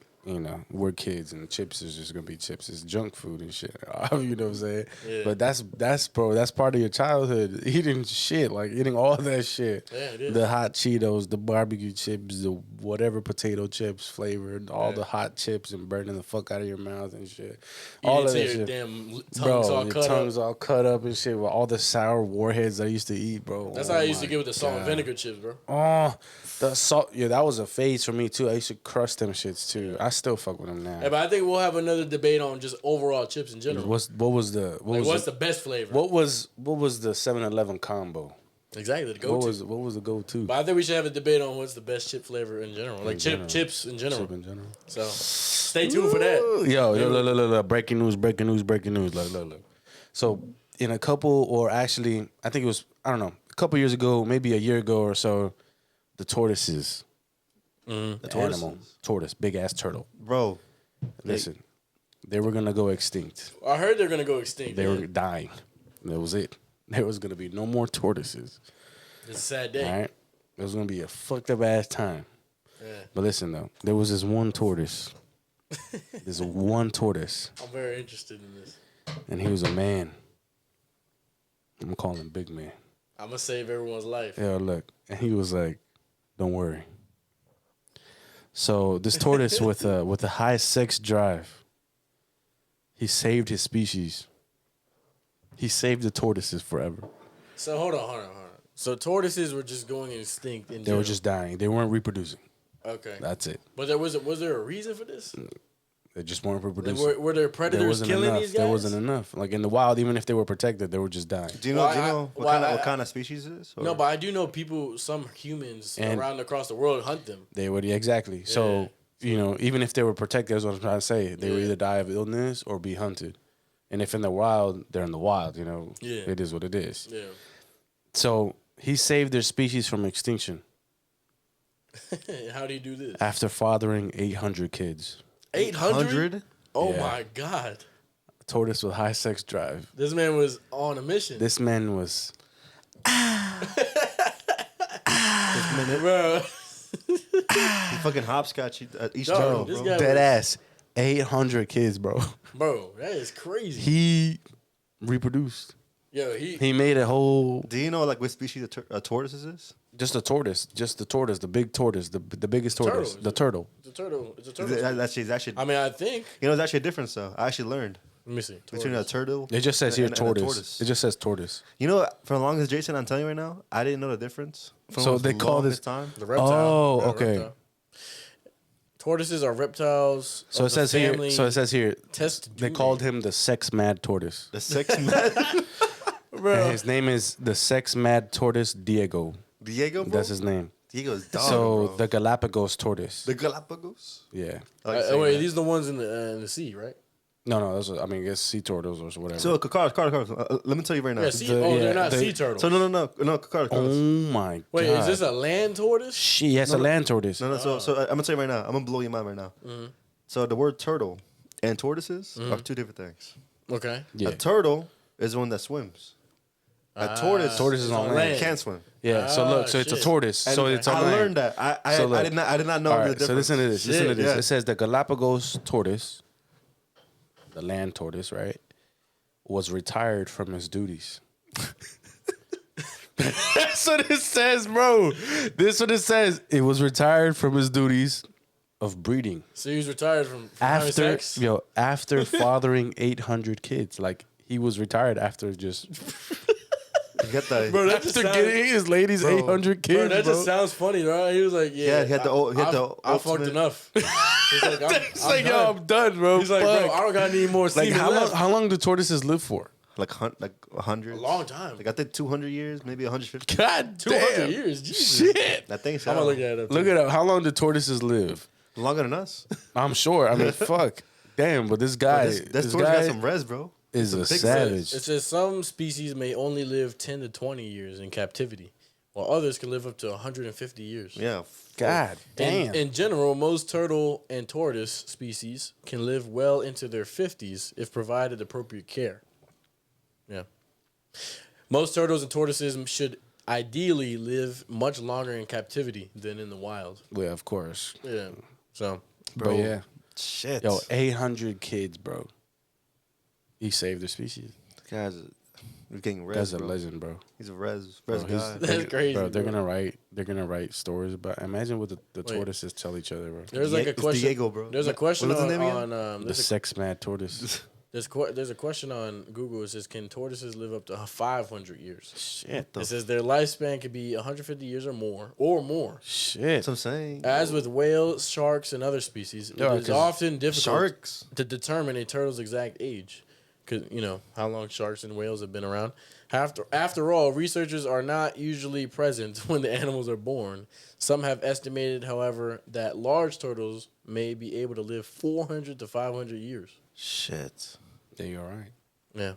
we're kids and chips is just gonna be chips. It's junk food and shit. You know what I'm saying? Yeah. But that's part of your childhood. Eating shit, like eating all that shit. Yeah, it is. The hot Cheetos, the barbecue chips, the whatever potato chips flavored, all the hot chips and burning the fuck out of your mouth and shit. All of that shit. Damn tongues all cut up and shit with all the sour warheads I used to eat, bro. That's how I used to get with the salt and vinegar chips, bro. Oh, the salt. Yeah, that was a phase for me too. I used to crush them shits too. I still fuck with them now. Yeah, but I think we'll have another debate on just overall chips in general. What's the best flavor? What was the 7-Eleven combo? Exactly, the go-to. What was the go-to? But I think we should have a debate on what's the best chip flavor in general, like chips in general. Chip in general. So stay tuned for that. Yo, look, breaking news. Look. So in a couple, or actually, I think it was, I don't know, a couple years ago, maybe a year ago or so, the tortoises. The tortoise, big ass turtle. Bro, listen, they were gonna go extinct. I heard they're gonna go extinct. They were dying. That was it. There was gonna be no more tortoises. It's a sad day. All right, it was gonna be a fucked up ass time. Yeah. But listen though, there was this one tortoise. There's one tortoise. I'm very interested in this. And he was a man. I'm gonna call him Big Man. I'm gonna save everyone's life. Yeah, look, and he was like, "Don't worry." So this tortoise with a high sex drive, he saved his species. He saved the tortoises forever. So hold on. So tortoises were just going extinct in They general. were just dying. They weren't reproducing. Okay. That's it. But was there a reason for this? They just weren't reproducing. Were there predators killing these guys? There wasn't enough. Like in the wild, even if they were protected, they were just dying. Do you know what kind of species it is? Or? No, but I do know some humans across the world hunt them. They would, exactly. Yeah. So, even if they were protected, that's what I'm trying to say. They would either die of illness or be hunted. And if in the wild, they're in the wild, It is what it is. Yeah. So he saved their species from extinction. How do you do this? After fathering 800 kids. 800? Oh my God. A tortoise with high sex drive. This man was on a mission. This man was. Bro. He fucking hopscotch each turtle, bro. Dead ass. 800 kids, bro. Bro, that is crazy. He reproduced. Yo, he made a whole. Do you know what species a tortoise is? Just the tortoise, the big tortoise, the biggest tortoise, Turtle. the turtle. It's a turtle. It's a turtle. That's actually. I mean, I think. You know, there's actually a difference though. I actually learned Let me see. between a turtle. It just says and- here and a tortoise. It just says tortoise. You know, for as long as Jason, I'm telling you right now, I didn't know the difference. For So the they call longest this- time. The reptile. Oh, Yeah, okay. reptile. Tortoises are reptiles. So of it the says here. family So it says here. Test. They called him the sex mad tortoise. The sex man, And his name is the sex mad tortoise Diego. Diego, bro. That's his name. Diego's dog. So bro. the Galapagos tortoise. the Galapagos. Yeah. I like saying wait, that. these are the ones in the sea, right? No, those are, I mean, it's sea turtles or whatever. So, Carlos, let me tell you right now. Yeah, sea. The- they're yeah, not they- sea turtles. So no, Carlos. oh my Wait, god. is this a land tortoise? She has a land tortoise. No. So I'm gonna tell you right now. I'm gonna blow your mind right now. Mm-hmm. So the word turtle and tortoises are two different things. Okay. Yeah. A turtle is one that swims. A tortoise, Tortoise is on land. can't swim. Yeah. So look. So it's a shit. tortoise. So And it's on I land. learned that. So look. I did not know All the right. difference. So listen to this. Listen to Shit, this. yeah. It says the Galapagos tortoise, the land tortoise, right, was retired from his duties. That's what it says, bro. This is what it says. It was retired from his duties of breeding So he was retired from having after sex? after fathering 800 kids. Like he was retired after just You got the Bro, that just after sounds, getting his ladies Bro. 800 kids. bro, that bro. just sounds funny, right? He was like, Yeah, he had the I fucked ultimate- enough. He's like, It's like, yo, I'm done, bro. He's like, Fuck. bro, I don't got any more Like semen how long? left. How long do tortoises live for? like 100. A long time. Like I think 200 years, maybe 150. God 200 damn. years. Jesus. Shit. That thing's I'm gonna look at it up. Look too. it up. How long do tortoises live? longer than us. I'm sure. I mean, fuck. Damn, but this guy, This this tortoise guy got some res, bro. is a big savage. It says some species may only live 10 to 20 years in captivity, while others can live up to 150 years. Yeah. God damn. In general, most turtle and tortoise species can live well into their 50s if provided appropriate care. Yeah. Most turtles and tortoises should ideally live much longer in captivity than in the wild. Yeah, of course. Yeah. So, But yeah, Shit. yo, 800 kids, bro. He saved the species. Guys, we're getting res, That's a bro. legend, bro. He's a res Bro, guy. he's- That's crazy, Bro, they're bro. gonna write stories about. Imagine what the Wait. tortoises tell each other, bro. there's like a It's question. Diego, bro. There's a question What was on, his name again? on The there's, a, sex mad tortoise. there's a question on Google. It says, can tortoises live up to 500 years? Shit. It says their lifespan could be 150 years or more. Shit. That's what I'm saying. As with whales, sharks, and other species, Yeah, it is 'cause often difficult Sharks. to determine a turtle's exact age. Because, you know, how long sharks and whales have been around. After all, researchers are not usually present when the animals are born. Some have estimated, however, that large turtles may be able to live 400 to 500 years. Shit. Yeah, you're right. Yeah,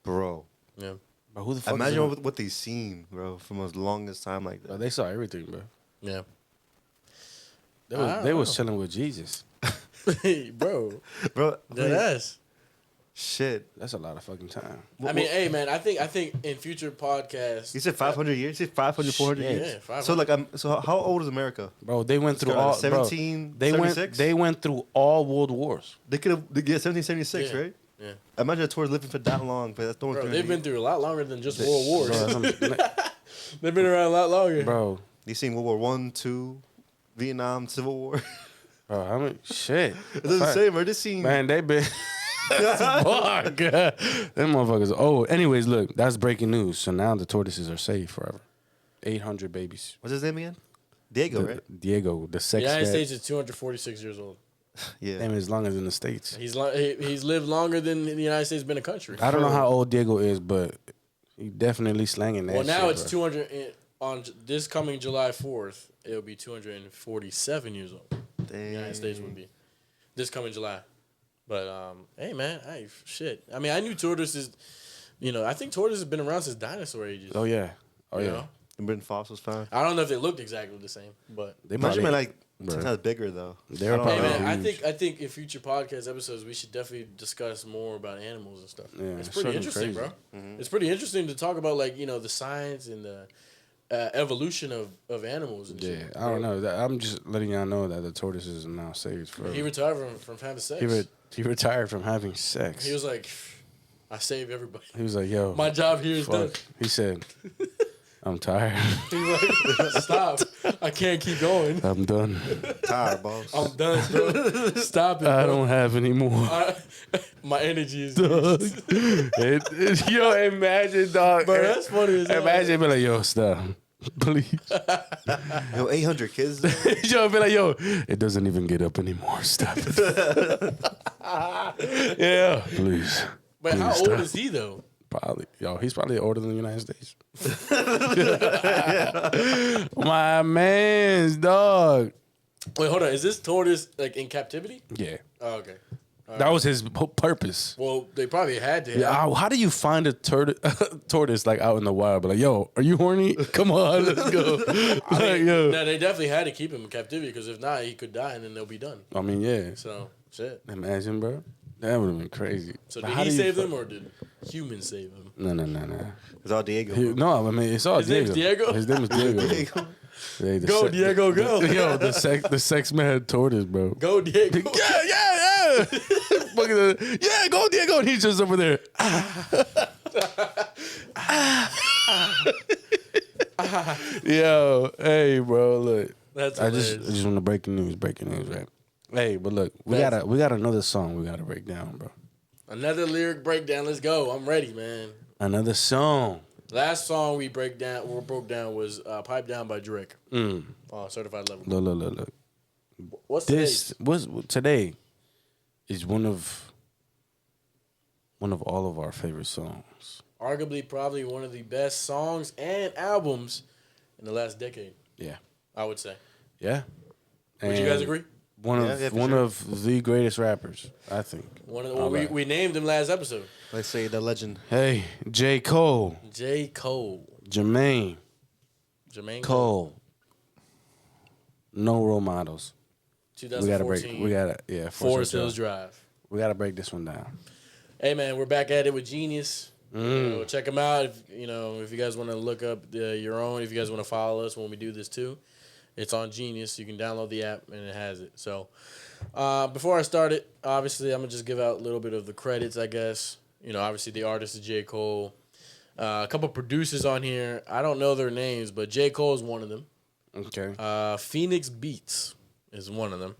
Bro. yeah. But who the fuck? Imagine what they seen, bro, from as longest time like Bro, that. they saw everything, bro. Yeah. They I was, don't they was know. chilling with Jesus. Bro, Bro, that ass. shit. That's a lot of fucking time. I mean, hey, man, I think in future podcasts. You said 500 years? You said 500, 400 Shit. years? Yeah, 500. So, like, so how old is America? Bro, they went through go to all 1776? They went through all world wars. They could have, yeah, 1776, Yeah. right? Yeah. Imagine a tourist living for that long, but that's Bro, they've been through a lot longer than just world wars. Bro, that's They've been around a lot longer. bro, You seen World War One, Two, Vietnam, Civil War? bro, I mean, shit. It doesn't say, bro. Just seen. Man, they been. Fuck. Them motherfuckers. Oh, anyways, look, that's breaking news. So now the tortoises are safe forever. 800 babies. What's his name again? Diego, right? Diego, the The sex United guy. States is 246 years old. Yeah. Damn, as long as in the States. He's lived longer than the United States been a country. I don't know how old Diego is, but he definitely slanging that Well, now shit, it's bro. 200 on this coming July 4th. It'll be 247 years old. The United States would be this coming July. But hey man, shit. I mean, I knew tortoises. You know, I think tortoises have been around since dinosaur ages. Oh, yeah. Oh, you yeah. know? And been fossils found. I don't know if they looked exactly the same, but They Imagine probably, like Bro. sometimes bigger though. They're I don't hey probably know. man, huge. I think in future podcast episodes we should definitely discuss more about animals and stuff. Yeah, it's it's pretty fucking interesting, crazy. bro. It's pretty interesting to talk about, like, you know, the science and the evolution of animals and Yeah, shit. I don't know. I'm just letting y'all know that the tortoises are now saved forever. He retired from having sex. He retired from having sex. He was like, I save everybody. He was like, yo, My job here is done. fuck. He said, I'm tired. He's like, stop. I can't keep going. I'm done. Tired, boss. I'm done, bro. Stop it, bro. I don't have any more. My energy is Dog. Yo, imagine, dog. Bro, that's funny as hell. Imagine be like, yo, stop. Please. Yo, 800 kids. Yo, be like, yo, it doesn't even get up anymore. Stop it. Yeah, please. But Please how stop. old is he, though? Probably. Yo, he's probably older than the United States. My man's dog. Wait, hold on. Is this tortoise, like, in captivity? Yeah. Oh, okay. That was his purpose. Well, they probably had to. Yeah, how do you find a tortoise like out in the wild? But like, yo, are you horny? Come on, let's go. Like, yo. No, they definitely had to keep him in captivity because if not, he could die and then they'll be done. I mean, yeah. So, shit. Imagine, bro. That would have been crazy. So, But did how he do you save them or did humans save him? No. It's all Diego. No, I mean, it's all His name's Diego? His name is Diego. Yeah, Go, Diego, go. Yo, the sex mad tortoise, bro. Go, Diego. Yeah. Yeah, go, Diego. And he's just over there. Yo, hey, bro, look. That's I hilarious. just want to breaking news, right? Hey, but look, we got another song we gotta break down, bro. Another lyric breakdown. Let's go. I'm ready, man. Another song. Last song we broke down was "Pipe Down" by Drake. Certified Level. Look. What's Today is one of all of our favorite songs. arguably probably one of the best songs and albums in the last decade? Yeah. I would say. Yeah. Would you guys agree? One of the greatest rappers, I think. We named him last episode. Let's say the legend. Hey, J.COLE. J.COLE. Jermaine Jermaine Cole. No role models. 2014. We gotta Forest Hills Drive. We gotta break this one down. Hey man, we're back at it with Genius. Check them out. If you guys want to look up your own, if you guys want to follow us when we do this too, it's on Genius. You can download the app and it has it. So before I start it, obviously I'm gonna just give out a little bit of the credits, I guess. Obviously the artist is J. Cole. A couple producers on here. I don't know their names, but J. Cole is one of them. Okay. Phoenix Beats is one of them.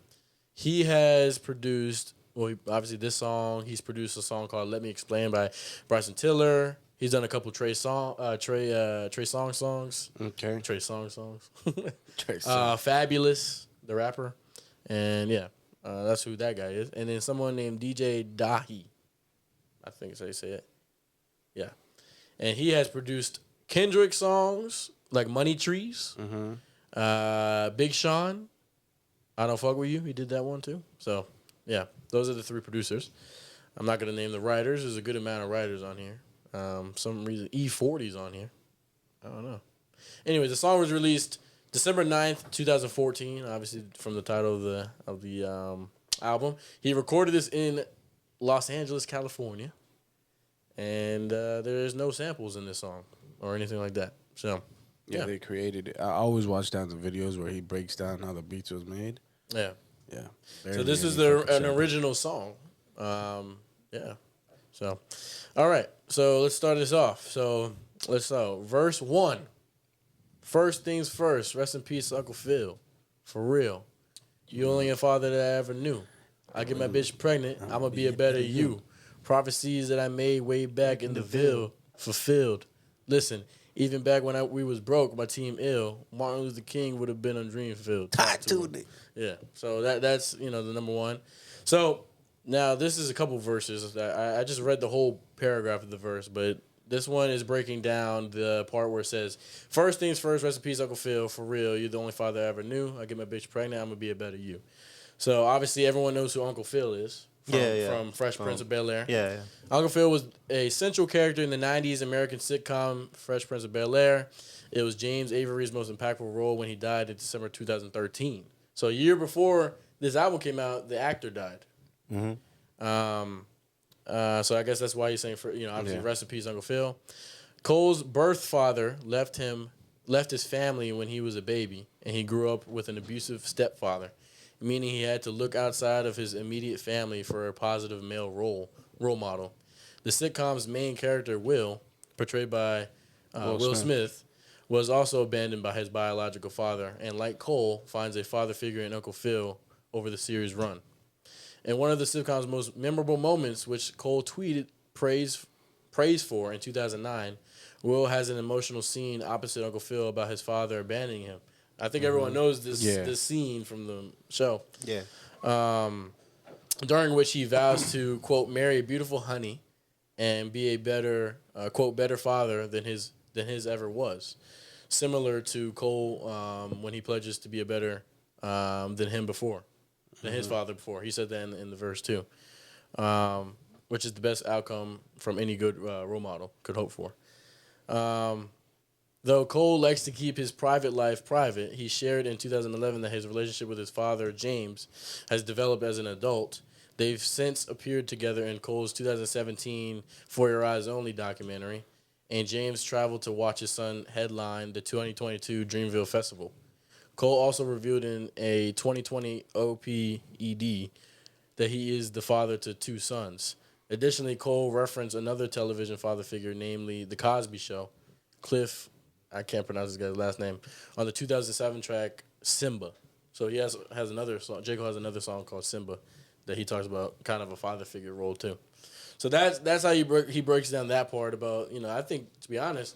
He has produced, obviously this song. He's produced a song called "Let Me Explain" by Bryson Tiller. He's done a couple Trey Songz songs. Okay. Trey Songz songs. Trey Songz. Fabulous, the rapper, and that's who that guy is. And then someone named DJ Dahi, I think is how you say it. Yeah, and he has produced Kendrick songs like "Money Trees." Big Sean, I Don't Fuck With You. He did that one too. So, yeah, those are the three producers. I'm not going to name the writers. There's a good amount of writers on here. Some reason E40's on here. I don't know. Anyways, the song was released December 9th, 2014, obviously from the title of the album. He recorded this in Los Angeles, California. And there is no samples in this song or anything like that. So, yeah, they created it. I always watch down the videos where he breaks down how the beats was made. Yeah. Yeah. So this is an original song. Yeah. So, all right. So let's start this off. So let's start. Verse 1. First things first. Rest in peace, Uncle Phil. For real. You only a father that I ever knew. I get my bitch pregnant. I'ma be a better you. Prophecies that I made way back in the Ville fulfilled. Listen. Even back when we was broke, my team ill, Martin Luther King would have been on Dreamfield. Yeah. So that's the number one. So now this is a couple verses. I just read the whole paragraph of the verse, but this one is breaking down the part where it says, first things first, rest in peace, Uncle Phil. For real, you're the only father I ever knew. I get my bitch pregnant, I'm going to be a better you. So obviously everyone knows who Uncle Phil is. From Fresh Prince of Bel-Air. Yeah. Uncle Phil was a central character in the 90s American sitcom Fresh Prince of Bel-Air. It was James Avery's most impactful role when he died in December 2013. So a year before this album came out, the actor died. So I guess that's why he's saying, obviously, rest in peace, Uncle Phil. Cole's birth father left his family when he was a baby, and he grew up with an abusive stepfather, meaning he had to look outside of his immediate family for a positive male role model. The sitcom's main character, Will, portrayed by Will Smith, was also abandoned by his biological father, and like Cole, finds a father figure in Uncle Phil over the series run. And one of the sitcom's most memorable moments, which Cole tweeted praise for in 2009, Will has an emotional scene opposite Uncle Phil about his father abandoning him. I think everyone knows this scene from the show. Yeah. During which he vows to, quote, marry a beautiful honey and be a better, quote, better father than his ever was. Similar to Cole when he pledges to be a better than him before, than his father before. He said that in the verse too, which is the best outcome from any good role model could hope for. Though Cole likes to keep his private life private, he shared in 2011 that his relationship with his father, James, has developed as an adult. They've since appeared together in Cole's 2017 For Your Eyes Only documentary, and James traveled to watch his son headline the 2022 Dreamville Festival. Cole also revealed in a 2020 OPED that he is the father to 2 sons. Additionally, Cole referenced another television father figure, namely The Cosby Show, Cliff, I can't pronounce this guy's last name, on the 2007 track Simba. So he has another song, J.COLE has another song called Simba that he talks about kind of a father figure role too. So that's how he breaks down that part about, I think, to be honest,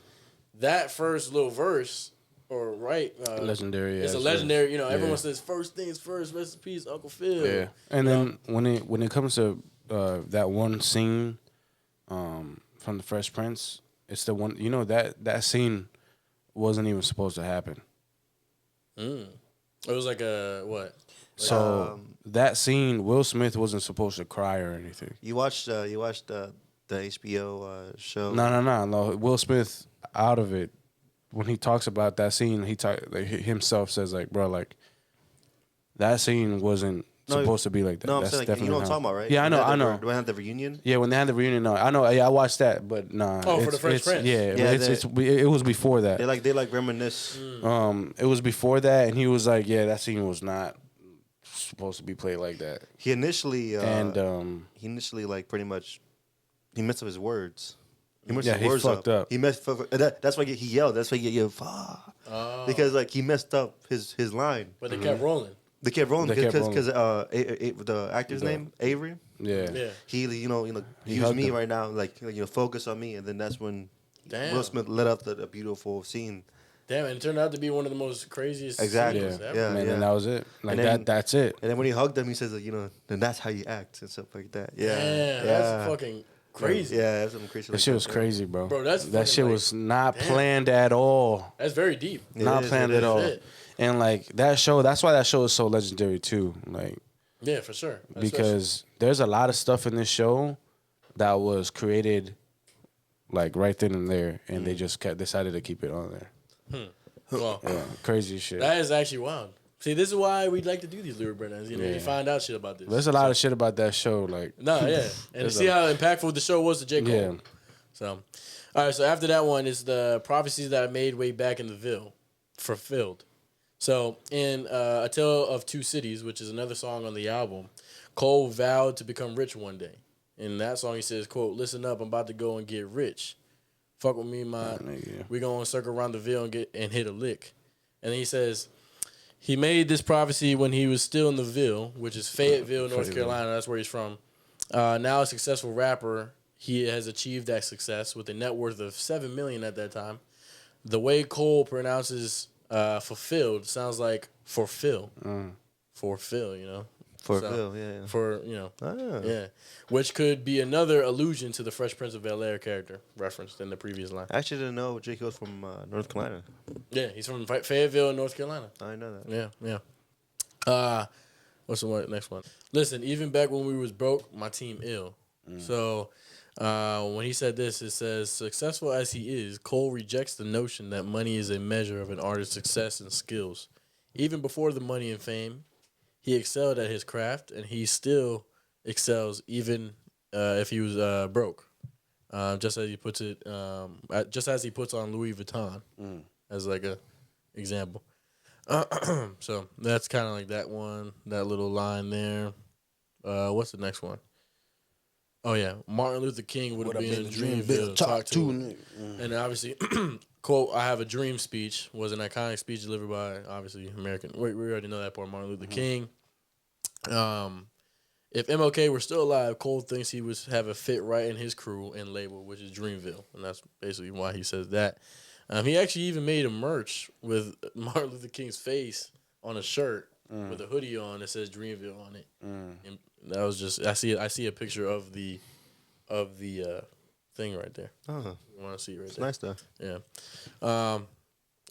that first little verse legendary. It's a legendary, everyone says first things first, rest in peace, Uncle Phil. Yeah. And then when it comes to that one scene from the Fresh Prince, it's the one, that scene wasn't even supposed to happen. It was like a what? So that scene, Will Smith wasn't supposed to cry or anything. You watched the HBO show? No. Will Smith out of it. When he talks about that scene, himself says that scene wasn't supposed to be like that. No, I'm That's saying definitely you know what I'm talking about, right? Yeah, I know. Do I have the reunion? Yeah, when they had the reunion, no, I know. Yeah, I watched that, but nah. Oh, for the Fresh Prince. Yeah, it was before that. They reminisce. It was before that, and he was like, yeah, that scene was not supposed to be played like that. He initially pretty much he messed up his words. He messed his words fucked up. He messed. That's why he yelled. That's why he yelled. Fuck. Because he messed up his line. But they kept rolling. They kept rolling because the actor's name Avery. Yeah. He use me right now, focus on me, and then that's when Will Smith let out the beautiful scene. Damn, and it turned out to be one of the most craziest exactly scenes ever. Yeah, and that was it. That's it. And then when he hugged him, he says, then that's how you act and stuff like that. Yeah, that's fucking crazy. Yeah, that's something crazy. That shit was crazy, bro. Bro, that shit was not planned at all. That's very deep. Not planned at all. And that show, that's why that show is so legendary too. Yeah, for sure. Because there's a lot of stuff in this show that was created right then and there, and they just decided to keep it on there. Well, crazy shit. That is actually wild. See, this is why we like to do these lyric breakdowns. You find out shit about this. There's a lot of shit about that show. And see how impactful the show was to J.COLE. Yeah. So, all right. So after that one is the prophecies that I made way back in the Ville, fulfilled. So in A Tale of Two Cities, which is another song on the album, Cole vowed to become rich one day. In that song, he says, quote, "Listen up, I'm about to go and get rich. Fuck with me, we gonna circle around the Ville and hit a lick." And then he says, he made this prophecy when he was still in the Ville, which is Fayetteville, North Carolina. That's where he's from. Now a successful rapper, he has achieved that success with a net worth of $7 million at that time. The way Cole pronounces fulfilled sounds like fulfill. Fulfill, Fulfill, yeah. Yeah. Which could be another allusion to the Fresh Prince of Bel-Air character referenced in the previous line. I actually didn't know J. Cole's from North Carolina. Yeah, he's from Fayetteville, North Carolina. I didn't know that. Yeah. What's the next one? Listen, even back when we was broke, my team ill. So when he said this, it says, successful as he is, Cole rejects the notion that money is a measure of an artist's success and skills. Even before the money and fame, he excelled at his craft, and he still excels even if he was broke. Just as he puts it, just as he puts on Louis Vuitton as a example. So that's kind of like that one, that little line there. What's the next one? Oh yeah, Martin Luther King would Would have have been been in the Dreamville. Talk to him. nigga. And obviously, quote, I have a dream speech was an iconic speech delivered by, obviously, American. Wait, we already know that part, Martin Luther King. If MLK were still alive, Cole thinks he would have a fit right in his crew and label, which is Dreamville. And that's basically why he says that. He actually even made a merch with Martin Luther King's face on a shirt with a hoodie on that says Dreamville on it. And that was just, I see a picture of the thing right there. Oh, You want to see it right it's there? nice though. Yeah.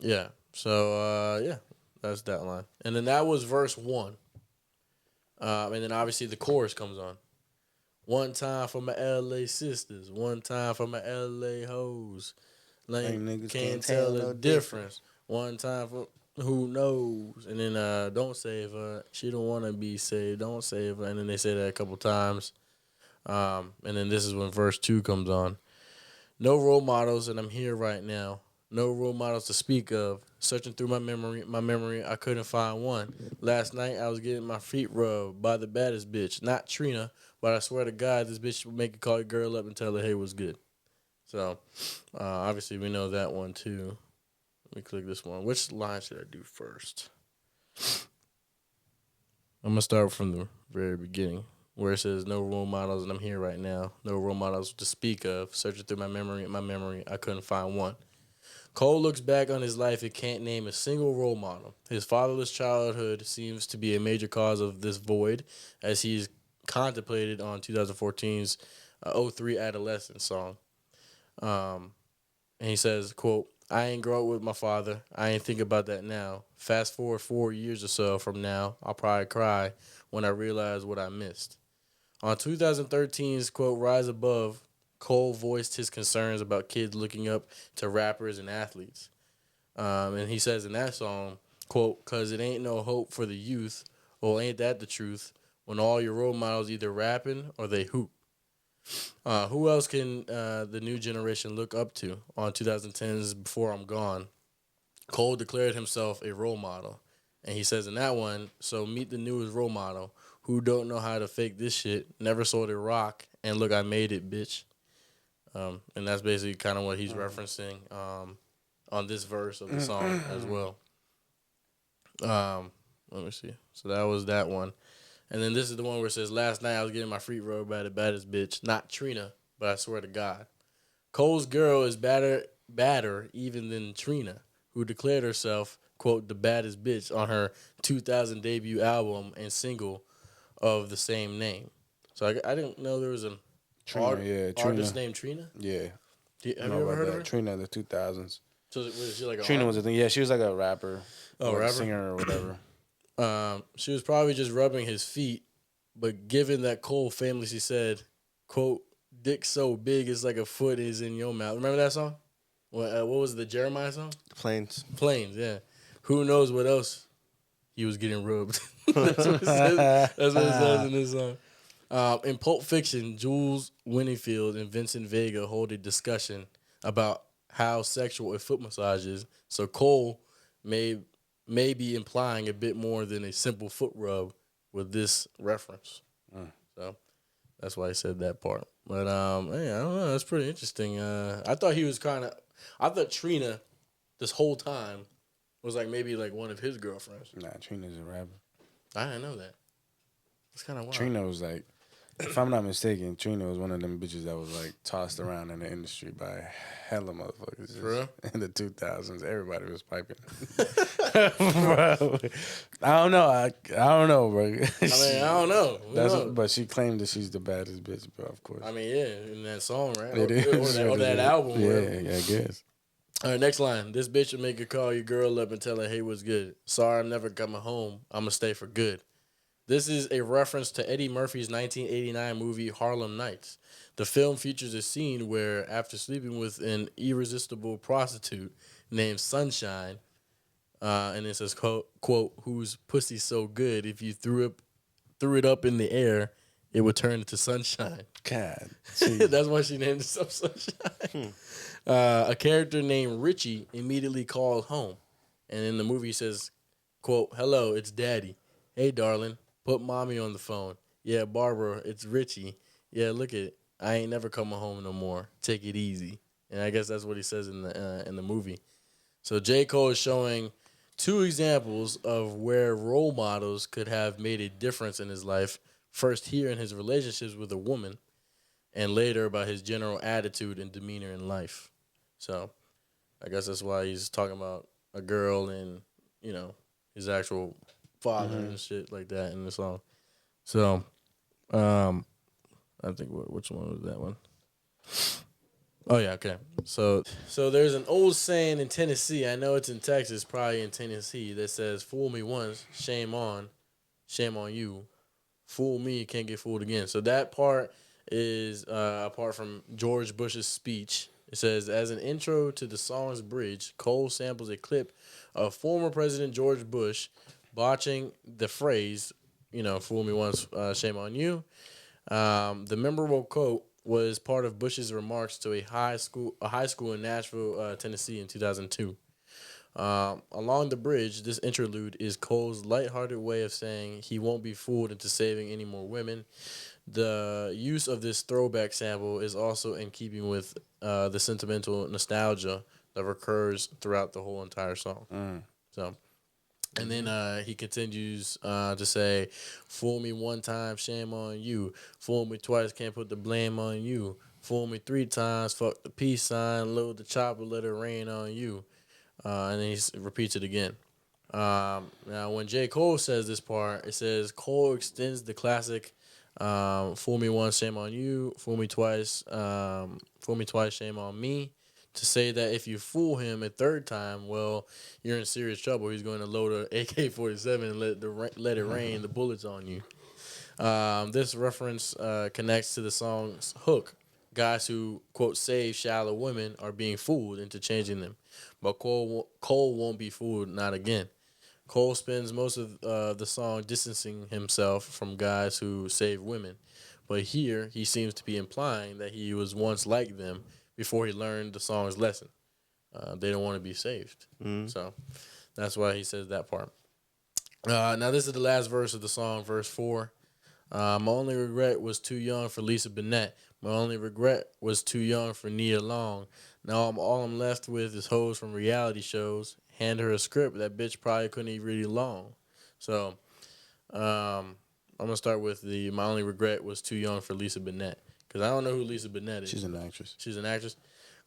Yeah. So, yeah, that's that line. And then that was verse 1. And then obviously the chorus comes on. One time for my LA sisters. One time for my LA hoes. Like, niggas can't tell the difference. One time for who knows. And then don't save her. She don't want to be saved. Don't save her. And then they say that a couple times. And then this is when verse 2 comes on. No role models, and I'm here right now. No role models to speak of. Searching through my memory, I couldn't find one. Last night, I was getting my feet rubbed by the baddest bitch. Not Trina, but I swear to God, this bitch will make you call your girl up and tell her, hey, what's good. So, obviously, we know that one, too. Let me click this one. Which line should I do first? I'm going to start from the very beginning, where it says, no role models, and I'm here right now. No role models to speak of. Searching through my memory, I couldn't find one. Cole looks back on his life and can't name a single role model. His fatherless childhood seems to be a major cause of this void, as he's contemplated on 2014's 03 Adolescence song. And he says, quote, I ain't grow up with my father. I ain't think about that now. Fast forward 4 years or so from now, I'll probably cry when I realize what I missed. On 2013's, quote, Rise Above, Cole voiced his concerns about kids looking up to rappers and athletes. And he says in that song, quote, cause it ain't no hope for the youth, or ain't that the truth, when all your role models either rapping or they hoop. Who else can the new generation look up to? On 2010's Before I'm Gone, Cole declared himself a role model. And he says in that one, so meet the newest role model who don't know how to fake this shit, never sold a rock, and look, I made it, bitch. And that's basically kind of what he's referencing on this verse of the song as well. Let me see. So that was that one. And then this is the one where it says, last night I was getting my feet rubbed by the baddest bitch. Not Trina, but I swear to God. Cole's girl is badder even than Trina, who declared herself, quote, the baddest bitch on her 2000 debut album and single of the same name. So I didn't know there was an artist named Trina. Yeah. Have you ever heard of her? Trina in the 2000s. So was she like a Trina was a thing. Yeah, she was like a rapper. Oh, or rapper? a singer or whatever. She was probably just rubbing his feet, but given that Cole famously said, quote, dick so big it's like a foot is in your mouth. Remember that song? What was the Jeremiah song? Planes. Planes, yeah. Who knows what else he was getting rubbed. That's what it says in this song. In Pulp Fiction, Jules Winnfield and Vincent Vega hold a discussion about how sexual a foot massage is. So Cole may be implying a bit more than a simple foot rub with this reference. So that's why I said that part. But I don't know. That's pretty interesting. I thought he was I thought Trina this whole time was like maybe like one of his girlfriends. Nah, Trina's a rapper. I didn't know that. It's kind of wild. Trina was like, if I'm not mistaken, Trina was one of them bitches that was like tossed around in the industry by hella motherfuckers. For real? In the 2000s, everybody was piping. Bro, I don't know. I don't know, bro. I mean, I don't know. But she claimed that she's the baddest bitch, bro. Of course. I mean, yeah, in that song, right? It is. Or that album. Yeah, whatever. I guess. All right, next line. This bitch will make you call your girl up and tell her, hey, what's good? Sorry, I'm never coming home. I'm going to stay for good. This is a reference to Eddie Murphy's 1989 movie Harlem Nights. The film features a scene where, after sleeping with an irresistible prostitute named Sunshine, and it says, quote, whose pussy so good, if you threw it up in the air, it would turn into sunshine. God. That's why she named herself Sunshine. A character named Richie immediately called home. And in the movie, he says, quote, hello, it's daddy. Hey, darling, put mommy on the phone. Yeah, Barbara, it's Richie. Yeah, look at it. I ain't never coming home no more. Take it easy. And I guess that's what he says in the movie. So J. Cole is showing two examples of where role models could have made a difference in his life. First here in his relationships with a woman, and later about his general attitude and demeanor in life. So I guess that's why he's talking about a girl and, you know, his actual father and shit like that in the song. So I think which one was that one? Oh yeah, okay. So there's an old saying in Tennessee. I know it's in Texas, probably in Tennessee, that says, "Fool me once, shame on you. Fool me, can't get fooled again." So that part is apart from George Bush's speech. It says, as an intro to the song's bridge, Cole samples a clip of former President George Bush botching the phrase, you know, "Fool me once, shame on you." The memorable quote was part of Bush's remarks to a high school in Nashville, Tennessee in 2002. Along the bridge, this interlude is Cole's lighthearted way of saying he won't be fooled into saving any more women. The use of this throwback sample is also in keeping with the sentimental nostalgia that recurs throughout the whole entire song. So, and then he continues to say, "Fool me one time, shame on you. Fool me twice, can't put the blame on you. Fool me three times, fuck the peace sign. Load the chopper, let it rain on you." And then he repeats it again. Now, when J. Cole says this part, it says Cole extends the classic "Fool me once, shame on you. Fool me twice, shame on me." To say that if you fool him a third time, well, you're in serious trouble. He's going to load a AK-47 and let it rain the bullets on you. This reference connects to the song's hook. Guys who, quote, save shallow women are being fooled into changing them. But Cole won't be fooled, not again. Cole spends most of the song distancing himself from guys who save women. But here, he seems to be implying that he was once like them before he learned the song's lesson. They don't want to be saved. So that's why he says that part. Now, this is the last verse of the song, verse 4. My only regret was too young for Lisa Bonet. My only regret was too young for Nia Long. Now all I'm left with is hoes from reality shows. Hand her a script that bitch probably couldn't even read along. So I'm gonna start with my only regret was too young for Lisa Bonet, because I don't know who Lisa Bonet is. She's an actress. She's an actress.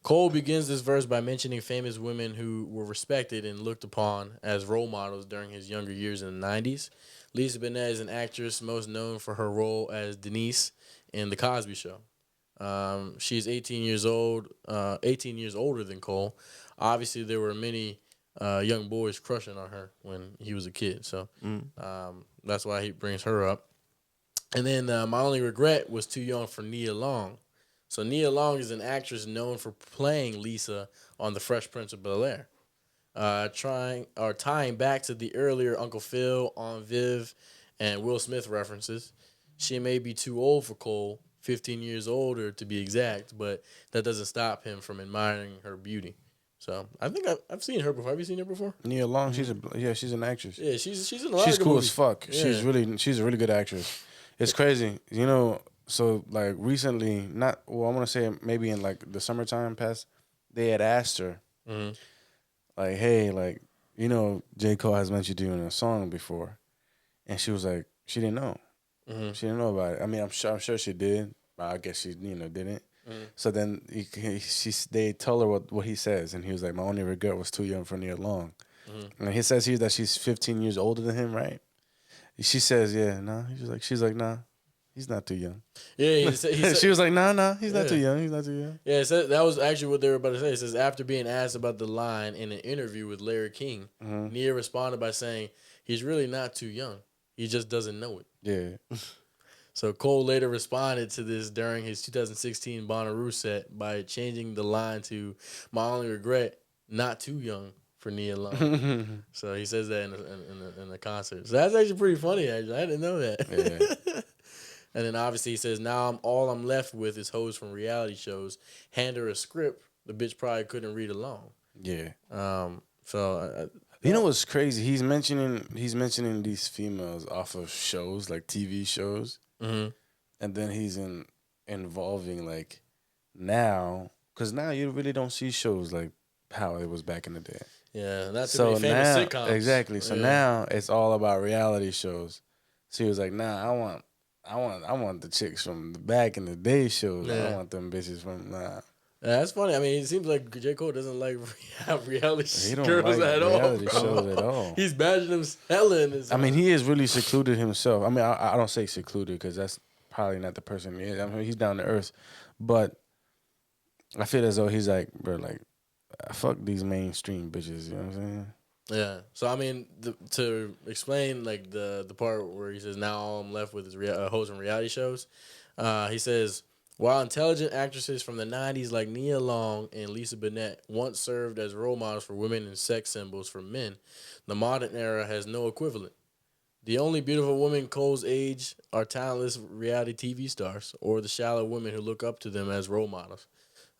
Cole begins this verse by mentioning famous women who were respected and looked upon as role models during his younger years in the 90s. Lisa Bonet is an actress most known for her role as Denise in The Cosby Show. She's 18 years old, 18 years older than Cole. Obviously, there were many young boys crushing on her when he was a kid. So that's why he brings her up. And then my only regret was too young for Nia Long. So Nia Long is an actress known for playing Lisa on The Fresh Prince of Bel-Air. Tying back to the earlier Uncle Phil, Aunt Viv, and Will Smith references, she may be too old for Cole, 15 years older to be exact, but that doesn't stop him from admiring her beauty. So I think I've seen her before. Have you seen her before? Nia Long, she's an actress. Yeah, she's in a lot She's of good cool movies. as fuck. Yeah. She's a really good actress. It's crazy, you know. So like recently, I want to say maybe in like the summertime past, they had asked her, like, hey, like, you know, J. Cole has mentioned you in a song before, and she was like, she didn't know. She didn't know about it. I mean, I'm sure she did, but I guess she, didn't. So then they tell her what he says, and he was like, my only regret was too young for Nia Long. And he says here that she's 15 years older than him, right? She says, yeah, no. She's like, nah, he's not too young. Yeah, he said, she was like, nah, he's not too young. He's not too young. Yeah, that was actually what they were about to say. It says, after being asked about the line in an interview with Larry King, Nia responded by saying, he's really not too young. He just doesn't know it. Yeah. So Cole later responded to this during his 2016 Bonnaroo set by changing the line to, my only regret, not too young for Nia Long. So he says that in the concert. So that's actually pretty funny, actually. I didn't know that. Yeah. And then obviously he says, now all I'm left with is hoes from reality shows. Hand her a script, the bitch probably couldn't read along. Yeah. So you know what's crazy? He's mentioning these females off of shows, like TV shows, and then he's in involving like now, because now you really don't see shows like how it was back in the day. Yeah, not too So many famous now, sitcoms. exactly. So Yeah. now it's all about reality shows. So he was like, "Nah, I want the chicks from the back in the day shows. I Yeah. don't want them bitches from nah." Yeah, that's funny. I mean, it seems like J. Cole doesn't like reality He don't girls like at all. reality Bro. shows at all. He's badging them hella in his. I mean, he is really secluded himself. I mean, I don't say secluded because that's probably not the person he is. I mean, he's down to earth, but I feel as though he's like, bro, like, fuck these mainstream bitches. You know what I'm saying? Yeah. So I mean, to explain like the part where he says now all I'm left with is hoes and reality shows. He says while intelligent actresses from the '90s like Nia Long and Lisa Bonet once served as role models for women and sex symbols for men, the modern era has no equivalent. The only beautiful women Cole's age are talentless reality TV stars or the shallow women who look up to them as role models.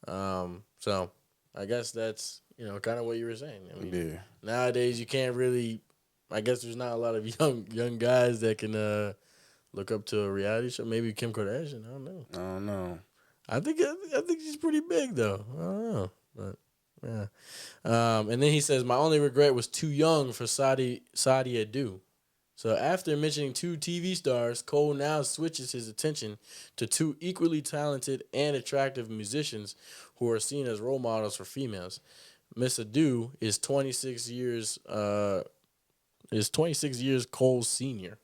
So I guess that's kind of what you were saying. I mean, Yeah. nowadays you can't really. I guess there's not a lot of young guys that can look up to a reality show. Maybe Kim Kardashian. I don't know. I don't know. I think she's pretty big though. I don't know, but yeah. And then he says, "My only regret was too young for Saudi Adu." So after mentioning two TV stars, Cole now switches his attention to two equally talented and attractive musicians who are seen as role models for females. Miss Adu is 26 years Cole's senior.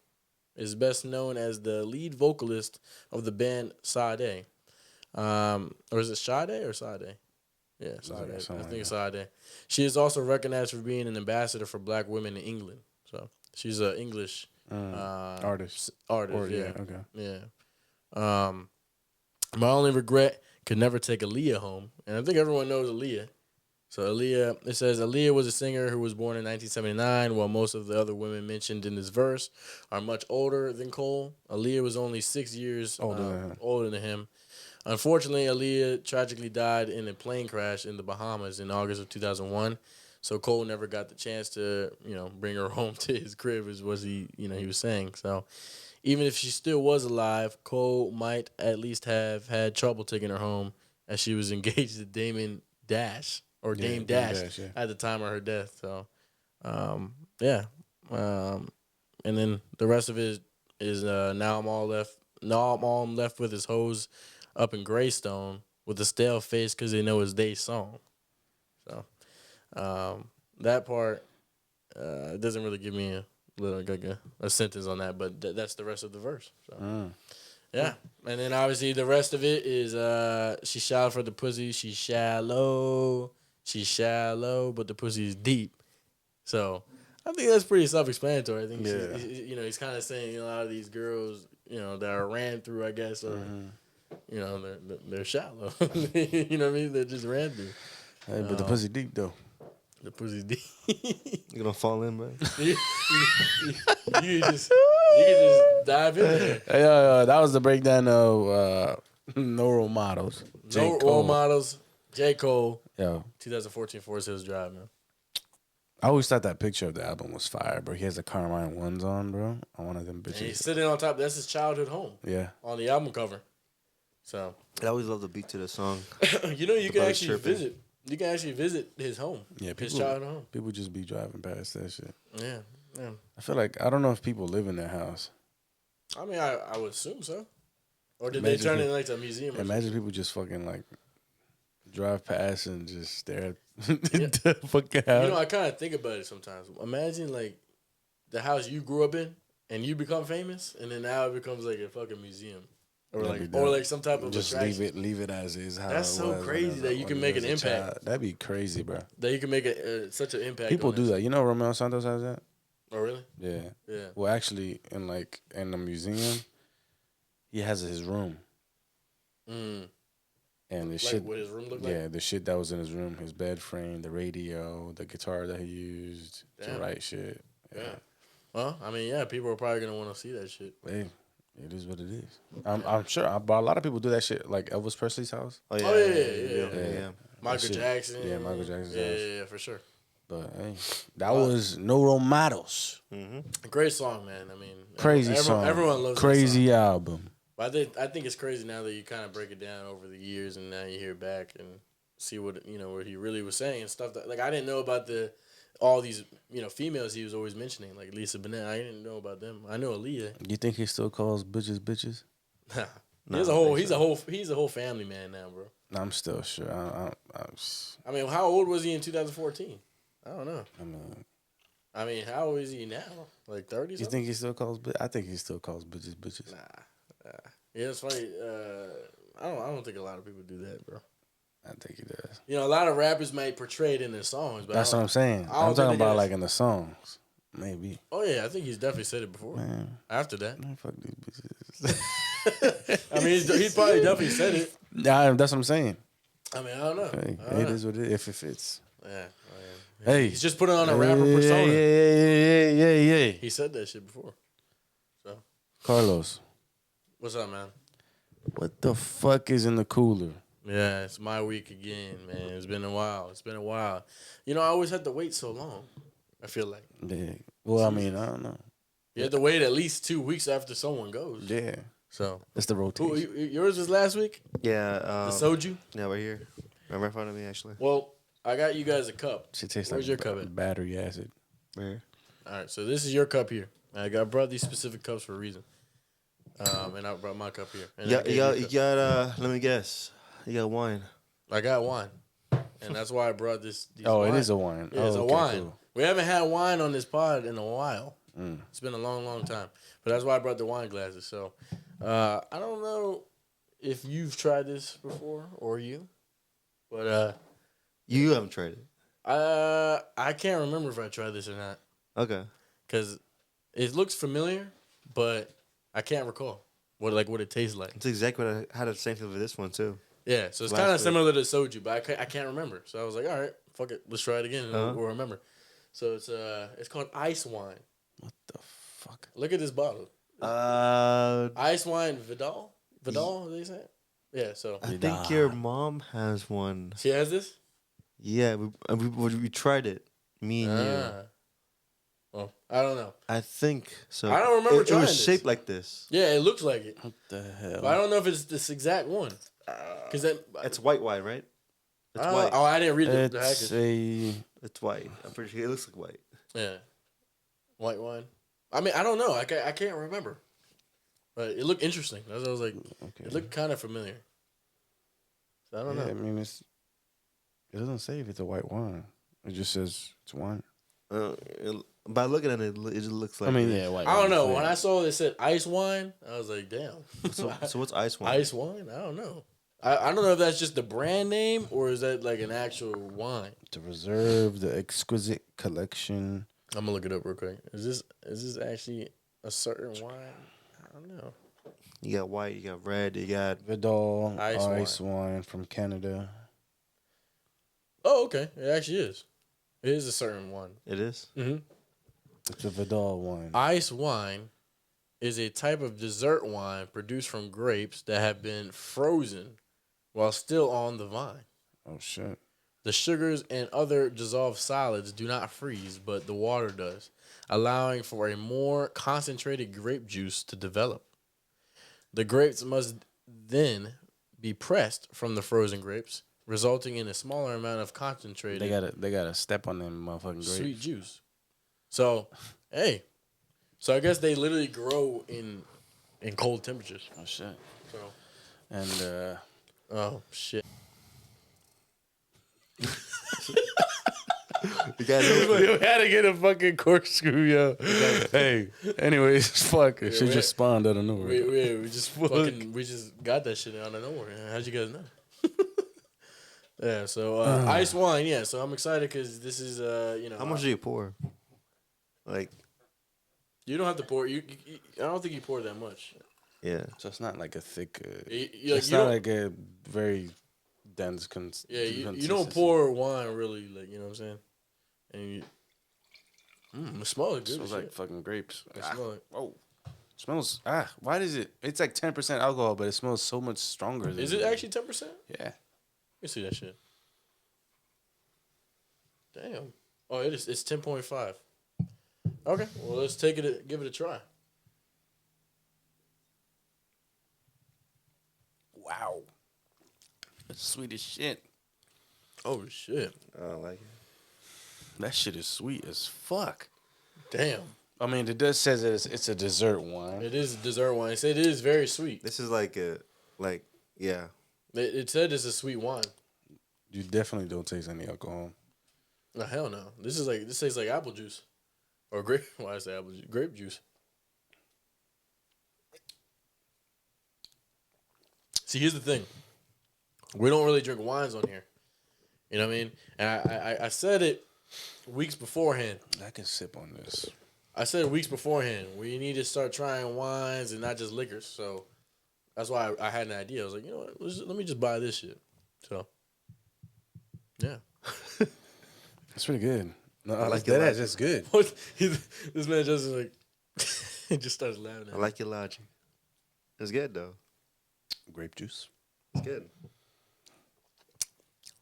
Is best known as the lead vocalist of the band Sade. Or is it Sade or Sade? Yeah, Sade. I think it's Sade. She is also recognized for being an ambassador for black women in England. So she's an English Artist. Yeah. Okay. Yeah. My only regret could never take Aaliyah home, and I think everyone knows Aaliyah. So Aaliyah, it says Aaliyah was a singer who was born in 1979, while most of the other women mentioned in this verse are much older than Cole. Aaliyah was only 6 years older than him. Unfortunately, Aaliyah tragically died in a plane crash in the Bahamas in August of 2001. So Cole never got the chance to, bring her home to his crib, is what he was saying. So even if she still was alive, Cole might at least have had trouble taking her home, as she was engaged to Damon Dash or Dame Dash at the time of her death. So, yeah. And then the rest of it is now I'm all I'm left with is hoes up in Greystone with a stale face because they know it's their song. So that part doesn't really give me a sentence on that, but that's the rest of the verse. So. Yeah, and then obviously the rest of it is she shallow for the pussy. She's shallow, but the pussy is deep. So I think that's pretty self-explanatory. I think he's kind of saying a lot of these girls that are ran through, I guess, or they're shallow. You know what I mean? They're just ran through. Hey, but the pussy deep though. The pussy deep. You're gonna fall in, man. you can just dive in there. Hey, that was the breakdown of No Role Models. No Role Models. J.COLE. Yo, 2014 Forest Hills Drive, man. I always thought that picture of the album was fire, bro. He has the Carmine ones on, bro. On one of them bitches. And he's sitting on top. That's his childhood home. Yeah. On the album cover. So. I always love the beat to the song. You can actually visit. You can actually visit his home. Yeah, his childhood home. People just be driving past that shit. Yeah. I feel like, I don't know if people live in their house. I mean, I would assume so. Or did they turn it like a museum? Imagine people just fucking like drive past and just stare at the fucking house. I kind of think about it sometimes. Imagine like the house you grew up in and you become famous, and then now it becomes like a fucking museum. Or like some type of just attraction. leave it as is. How That's so crazy that you can make an impact. That'd be crazy, bro. That you can make such an impact. People do that. You know, Romeo Santos has that. Oh really? Yeah. Yeah. Well, actually, in the museum, he has his room. And the shit. What his room look like? Yeah, the shit that was in his room, his bed frame, the radio, the guitar that he used to write shit. Yeah. Well, I mean, yeah, people are probably gonna want to see that shit. Hey. It is what it is. I'm sure, but a lot of people do that shit, like Elvis Presley's house. Oh yeah. Michael Jackson. Yeah, Michael Jackson's house. Yeah, for sure. But hey, that was No Role Models. Great song, man. I mean, Crazy song. Everyone loves crazy that song. album. But I think it's crazy now that you kind of break it down over the years, and now you hear back and see what what he really was saying and stuff. That, like I didn't know about all these females he was always mentioning, like Lisa Bonet. I didn't know about them. I know Aaliyah. You think he still calls bitches bitches? Nah, he's a whole family man now, bro. I'm still sure. I mean, how old was he in 2014? I don't know. I mean, how old is he now? Like 30? You think he still calls? I think he still calls bitches bitches. Nah. Yeah, it's funny. I don't think a lot of people do that, bro. I think he does. A lot of rappers might portray it in their songs, but That's what I'm saying. I'm talking about like in the songs, maybe. Oh yeah, I think he's definitely said it before. Man, after that, man, fuck these bitches. I mean, he's probably definitely said it. Yeah, that's what I'm saying. I mean, I don't know. Hey, it is what it is. If it fits. Yeah. Hey, he's just putting on a rapper persona. Yeah. He said that shit before. So, Carlos, what's up, man? What the fuck is in the cooler? Yeah, it's my week again, man. It's been a while. I always had to wait so long. I feel like. Yeah. Well, I mean, I don't know. You have to wait at least 2 weeks after someone goes. Yeah. So it's the rotation. Yours was last week? Yeah. The soju? Yeah, right here. Right in front of me, actually. Well, I got you guys a cup. She tastes Where's like your cup? Battery acid. Right here. All right, so this is your cup here. I brought these specific cups for a reason. And I brought my cup here. And you got, let me guess. You got wine. I got wine. And that's why I brought this. It is a wine. Yeah, it's a wine. Cool. We haven't had wine on this pod in a while. It's been a long, long time. But that's why I brought the wine glasses. So I don't know if you've tried this before or you. But you haven't tried it. I can't remember if I tried this or not. Okay. Because it looks familiar, but I can't recall what it tastes like. It's exactly what I had the same thing with this one too. Yeah, so it's kind of similar to soju, but I can't remember. So I was like, all right, fuck it, let's try it again and we'll remember. So it's called ice wine. What the fuck? Look at this bottle. Ice wine Vidal? Vidal, they say? Yeah, so. I think your mom has one. She has this? Yeah, we tried it. Me and you. Well, I don't know. I think so. I don't remember trying it was this. shaped like this. Yeah, it looks like it. What the hell? But I don't know if it's this exact one. Cause it's white wine, right? It's white. Oh, I didn't read the package. It's white. I'm pretty sure it looks like white. Yeah. White wine. I mean, I don't know. I can't remember. But it looked interesting. That's what I was like. Okay. It looked kind of familiar. So I don't know. I mean, it doesn't say if it's a white wine. It just says it's wine. By looking at it, it just looks like. I mean, yeah, white. I don't know. When I saw it said ice wine, I was like, damn. So what's ice wine? Ice wine? I don't know. I don't know if that's just the brand name or is that like an actual wine. To reserve the exquisite collection. I'm gonna look it up real quick. Is this actually a certain wine? I don't know. You got white, you got red, you got Vidal ice wine from Canada. Oh, okay. It actually is. It is a certain one. It is? Mm-hmm. It's a Vidal wine. Ice wine is a type of dessert wine produced from grapes that have been frozen while still on the vine. Oh, shit. The sugars and other dissolved solids do not freeze, but the water does, allowing for a more concentrated grape juice to develop. The grapes must then be pressed from the frozen grapes, resulting in a smaller amount of concentrated. They gotta step on them motherfucking grapes. Sweet juice. So, hey, so I guess they literally grow in cold temperatures. Oh shit. So, and oh shit. You had to get a fucking corkscrew, yo. Hey, anyways, fuck. It should just spawned out of nowhere. We just got that shit out of nowhere. How'd you guys know? Yeah, so ice wine, yeah. So I'm excited because this is, How much do you pour? Like, you don't have to pour. I don't think you pour that much. Yeah. So it's not like a thick. It's not like a very dense. You don't pour wine really, like, you know what I'm saying. And it smells good. It smells like fucking grapes. It smells like, oh, it smells. Why does it? It's like 10% alcohol, but it smells so much stronger. Is it actually 10%? Yeah. You see that shit. Damn. Oh, it is. It's 10.5. Okay. Well, let's give it a try. Wow. That's sweet as shit. Oh shit! I don't like it. That shit is sweet as fuck. Damn, I mean, it does says it's a dessert wine. it is a dessert wine. It said it is very sweet. This is yeah. It said it's a sweet wine. You definitely don't taste any alcohol. No, hell no. This tastes like apple juice, or grape. Why I say apple juice? Grape juice. See, here's the thing. We don't really drink wines on here. You know what I mean? And I said it weeks beforehand. I can sip on this. I said weeks beforehand. We need to start trying wines and not just liquors. So that's why I had an idea. I was like, you know what? Let me just buy this shit. So, yeah. It's pretty good. No, I like your that. logic. That's good. This man just is like, he just starts laughing at I me. like your logic. It's good though. Grape juice. It's good.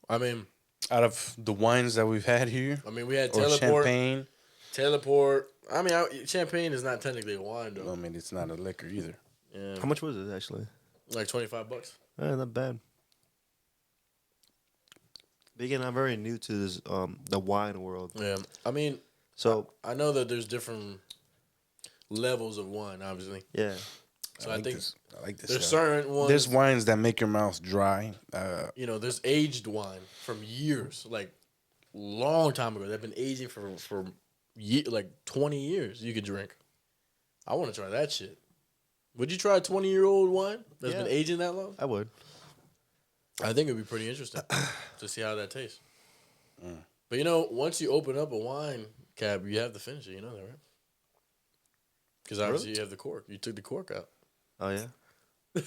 I mean, Out of the wines that we've had here, we had or Teleport. champagne. Teleport. I mean, champagne is not technically a wine, though. I mean, it's not a liquor either. Yeah. How much was it actually? Like $25. Not bad. But again, I'm very new to this the wine world. Yeah. I mean, So I know that there's different levels of wine, obviously. yeah. So I think I like this. there's stuff. certain ones. There's wines that make your mouth dry. There's aged wine from years, like long time ago. They've been aging for like 20 years. You could drink. I want to try that shit. Would you try a 20-year-old wine that's Yeah. been aging that long? I would. I think it'd be pretty interesting to see how that tastes. But once you open up a wine cap, you have to finish it. You know that, right? Because obviously you have the cork. You took the cork out. Oh yeah.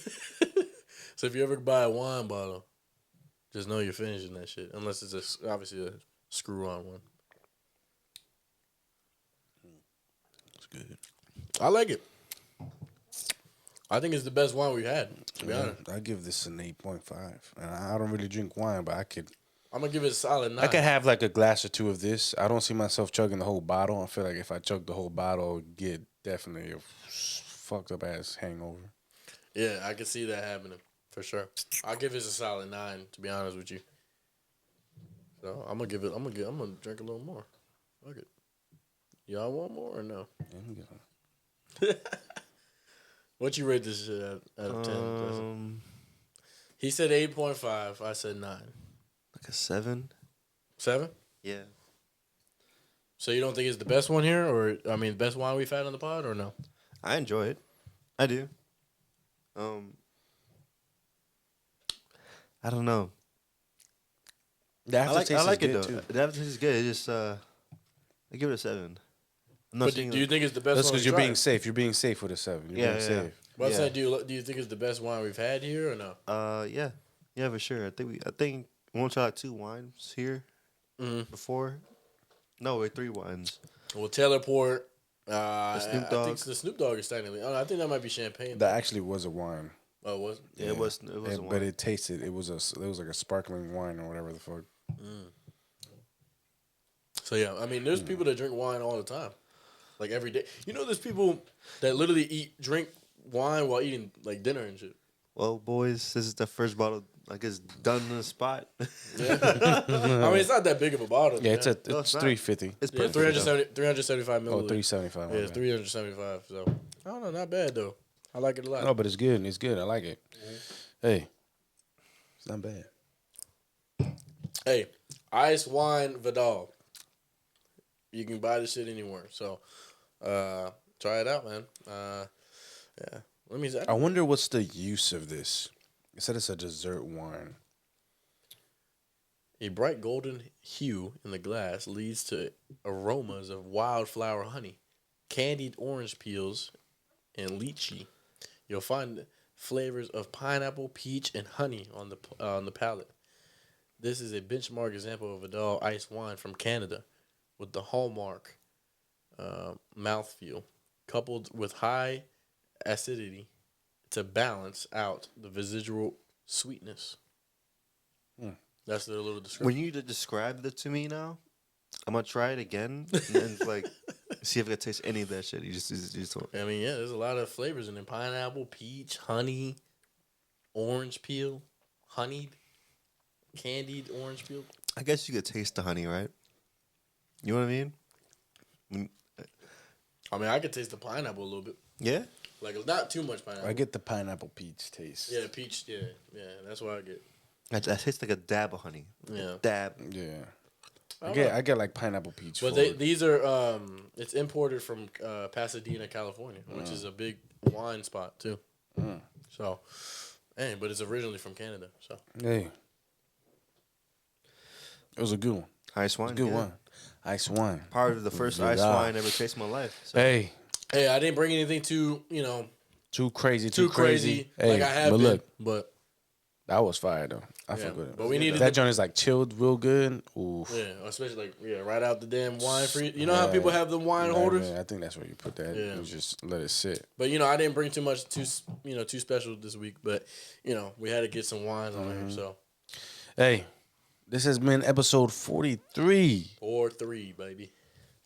So if you ever buy a wine bottle, just know you're finishing that shit. Unless it's obviously a screw-on one. It's good. I like it. I think it's the best wine we've had, to be honest. I give this an 8.5. And I don't really drink wine, but I'm going to give it a solid 9. I could have like a glass or two of this. I don't see myself chugging the whole bottle. I feel like if I chug the whole bottle, I'd get definitely a fucked up ass hangover. Yeah, I can see that happening, for sure. I'll give this a solid 9, to be honest with you. So I'm going to drink a little more. Fuck it. Y'all want more or no? Yeah, let me get one. What you rate this shit out of 10? Justin? 8.5. He said 8.5. I said 9. Like a 7. 7? Yeah. So you don't think it's the best one here, or best wine we've had on the pod, or no? I enjoy it. I do. I don't know. The I like it good though. too. The aftertaste is good. It's just I give it a 7. I'm not But saying do you think it's the best That's one? because we've you're being tried? safe. You're being safe with a 7. You're being safe. But I'm Yeah. saying, do you think it's the best wine we've had here, or no? Yeah, for sure. I think we won't try like 2 wines here before. No, wait, 3 wines. Well, Teleport. Snoop I Dogg. think the Snoop Dogg is technically. Oh, I think that might be champagne. That actually was a wine. Oh, it was? Yeah, it was a But wine. it tasted. It was like a sparkling wine or whatever the fuck. So, yeah. There's people that drink wine all the time. Like, every day. There's people that literally drink wine while eating, like, dinner and shit. Well, boys, this is the first bottle I guess done on the spot. Yeah. It's not that big of a bottle. Yeah, man. it's No, it's not. 350. It's Yeah, perfect. 375 milliliters. Oh, 375. Yeah, it's 375. So, I don't know. Not bad, though. I like it a lot. No, but it's good. It's good. I like it. Hey, it's not bad. Hey, Ice Wine Vidal. You can buy this shit anywhere. So, try it out, man. Yeah. Let me. I wonder what's the use of this. It said it's a dessert wine. A bright golden hue in the glass leads to aromas of wildflower honey, candied orange peels, and lychee. You'll find flavors of pineapple, peach, and honey on the palate. This is a benchmark example of Vidal ice wine from Canada, with the hallmark mouthfeel, coupled with high acidity to balance out the residual sweetness. That's their little description. When you described it to me now, I'm gonna try it again and like see if I can taste any of that shit. You just told me. there's a lot of flavors in it. Pineapple, peach, honey. orange peel, honeyed, candied orange peel. I guess you could taste the honey, right? You know what I mean? I mean, I could taste the pineapple a little bit. Yeah. Like, not too much pineapple. I get the pineapple peach taste. Yeah, peach. Yeah, that's what I get. That tastes like a dab of honey. Yeah. Dab. Yeah. I I get like pineapple peach. But these are it's imported from Pasadena, California, which is a big wine spot too. So, hey, but it's originally from Canada. So, hey, it was a good one. Ice wine. Good one. Ice wine. Part of the first ice wine I ever tasted in my life. So. Hey, I didn't bring anything too crazy. Hey, like I have but been, look, but that was fire though. I fuck with it. But we needed that joint is like chilled real good. Oof. Yeah, especially right out the damn wine free. You know how people have the wine holders? Man, I think that's where you put that. Yeah. You just let it sit. But I didn't bring too much too special this week. But we had to get some wines on here. So hey, this has been episode 43. 4-3, baby.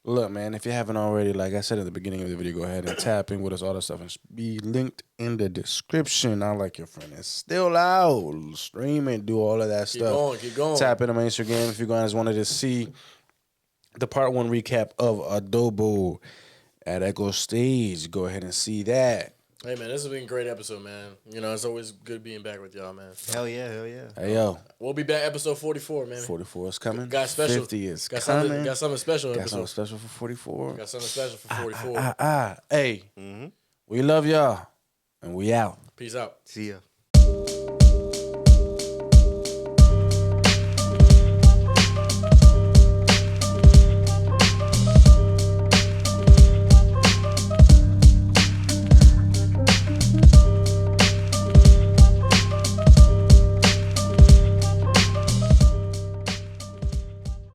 Look, man, if you haven't already, like I said at the beginning of the video, go ahead and tap in with us. All the stuff and be linked in the description. I like your friend is still out. Stream and do all of that stuff. Keep going. Tap in on my Instagram if you guys wanted to see the part 1 recap of Adobo at Echo Stage. Go ahead and see that. Hey, man, this has been a great episode, man. It's always good being back with y'all, man. Hell yeah. Hey, yo. We'll be back episode 44, man. 44 is coming. Got special. 50 is got coming. Got something special. Got something special for 44. Got something special for 44. Hey, we love y'all, and we out. Peace out. See ya.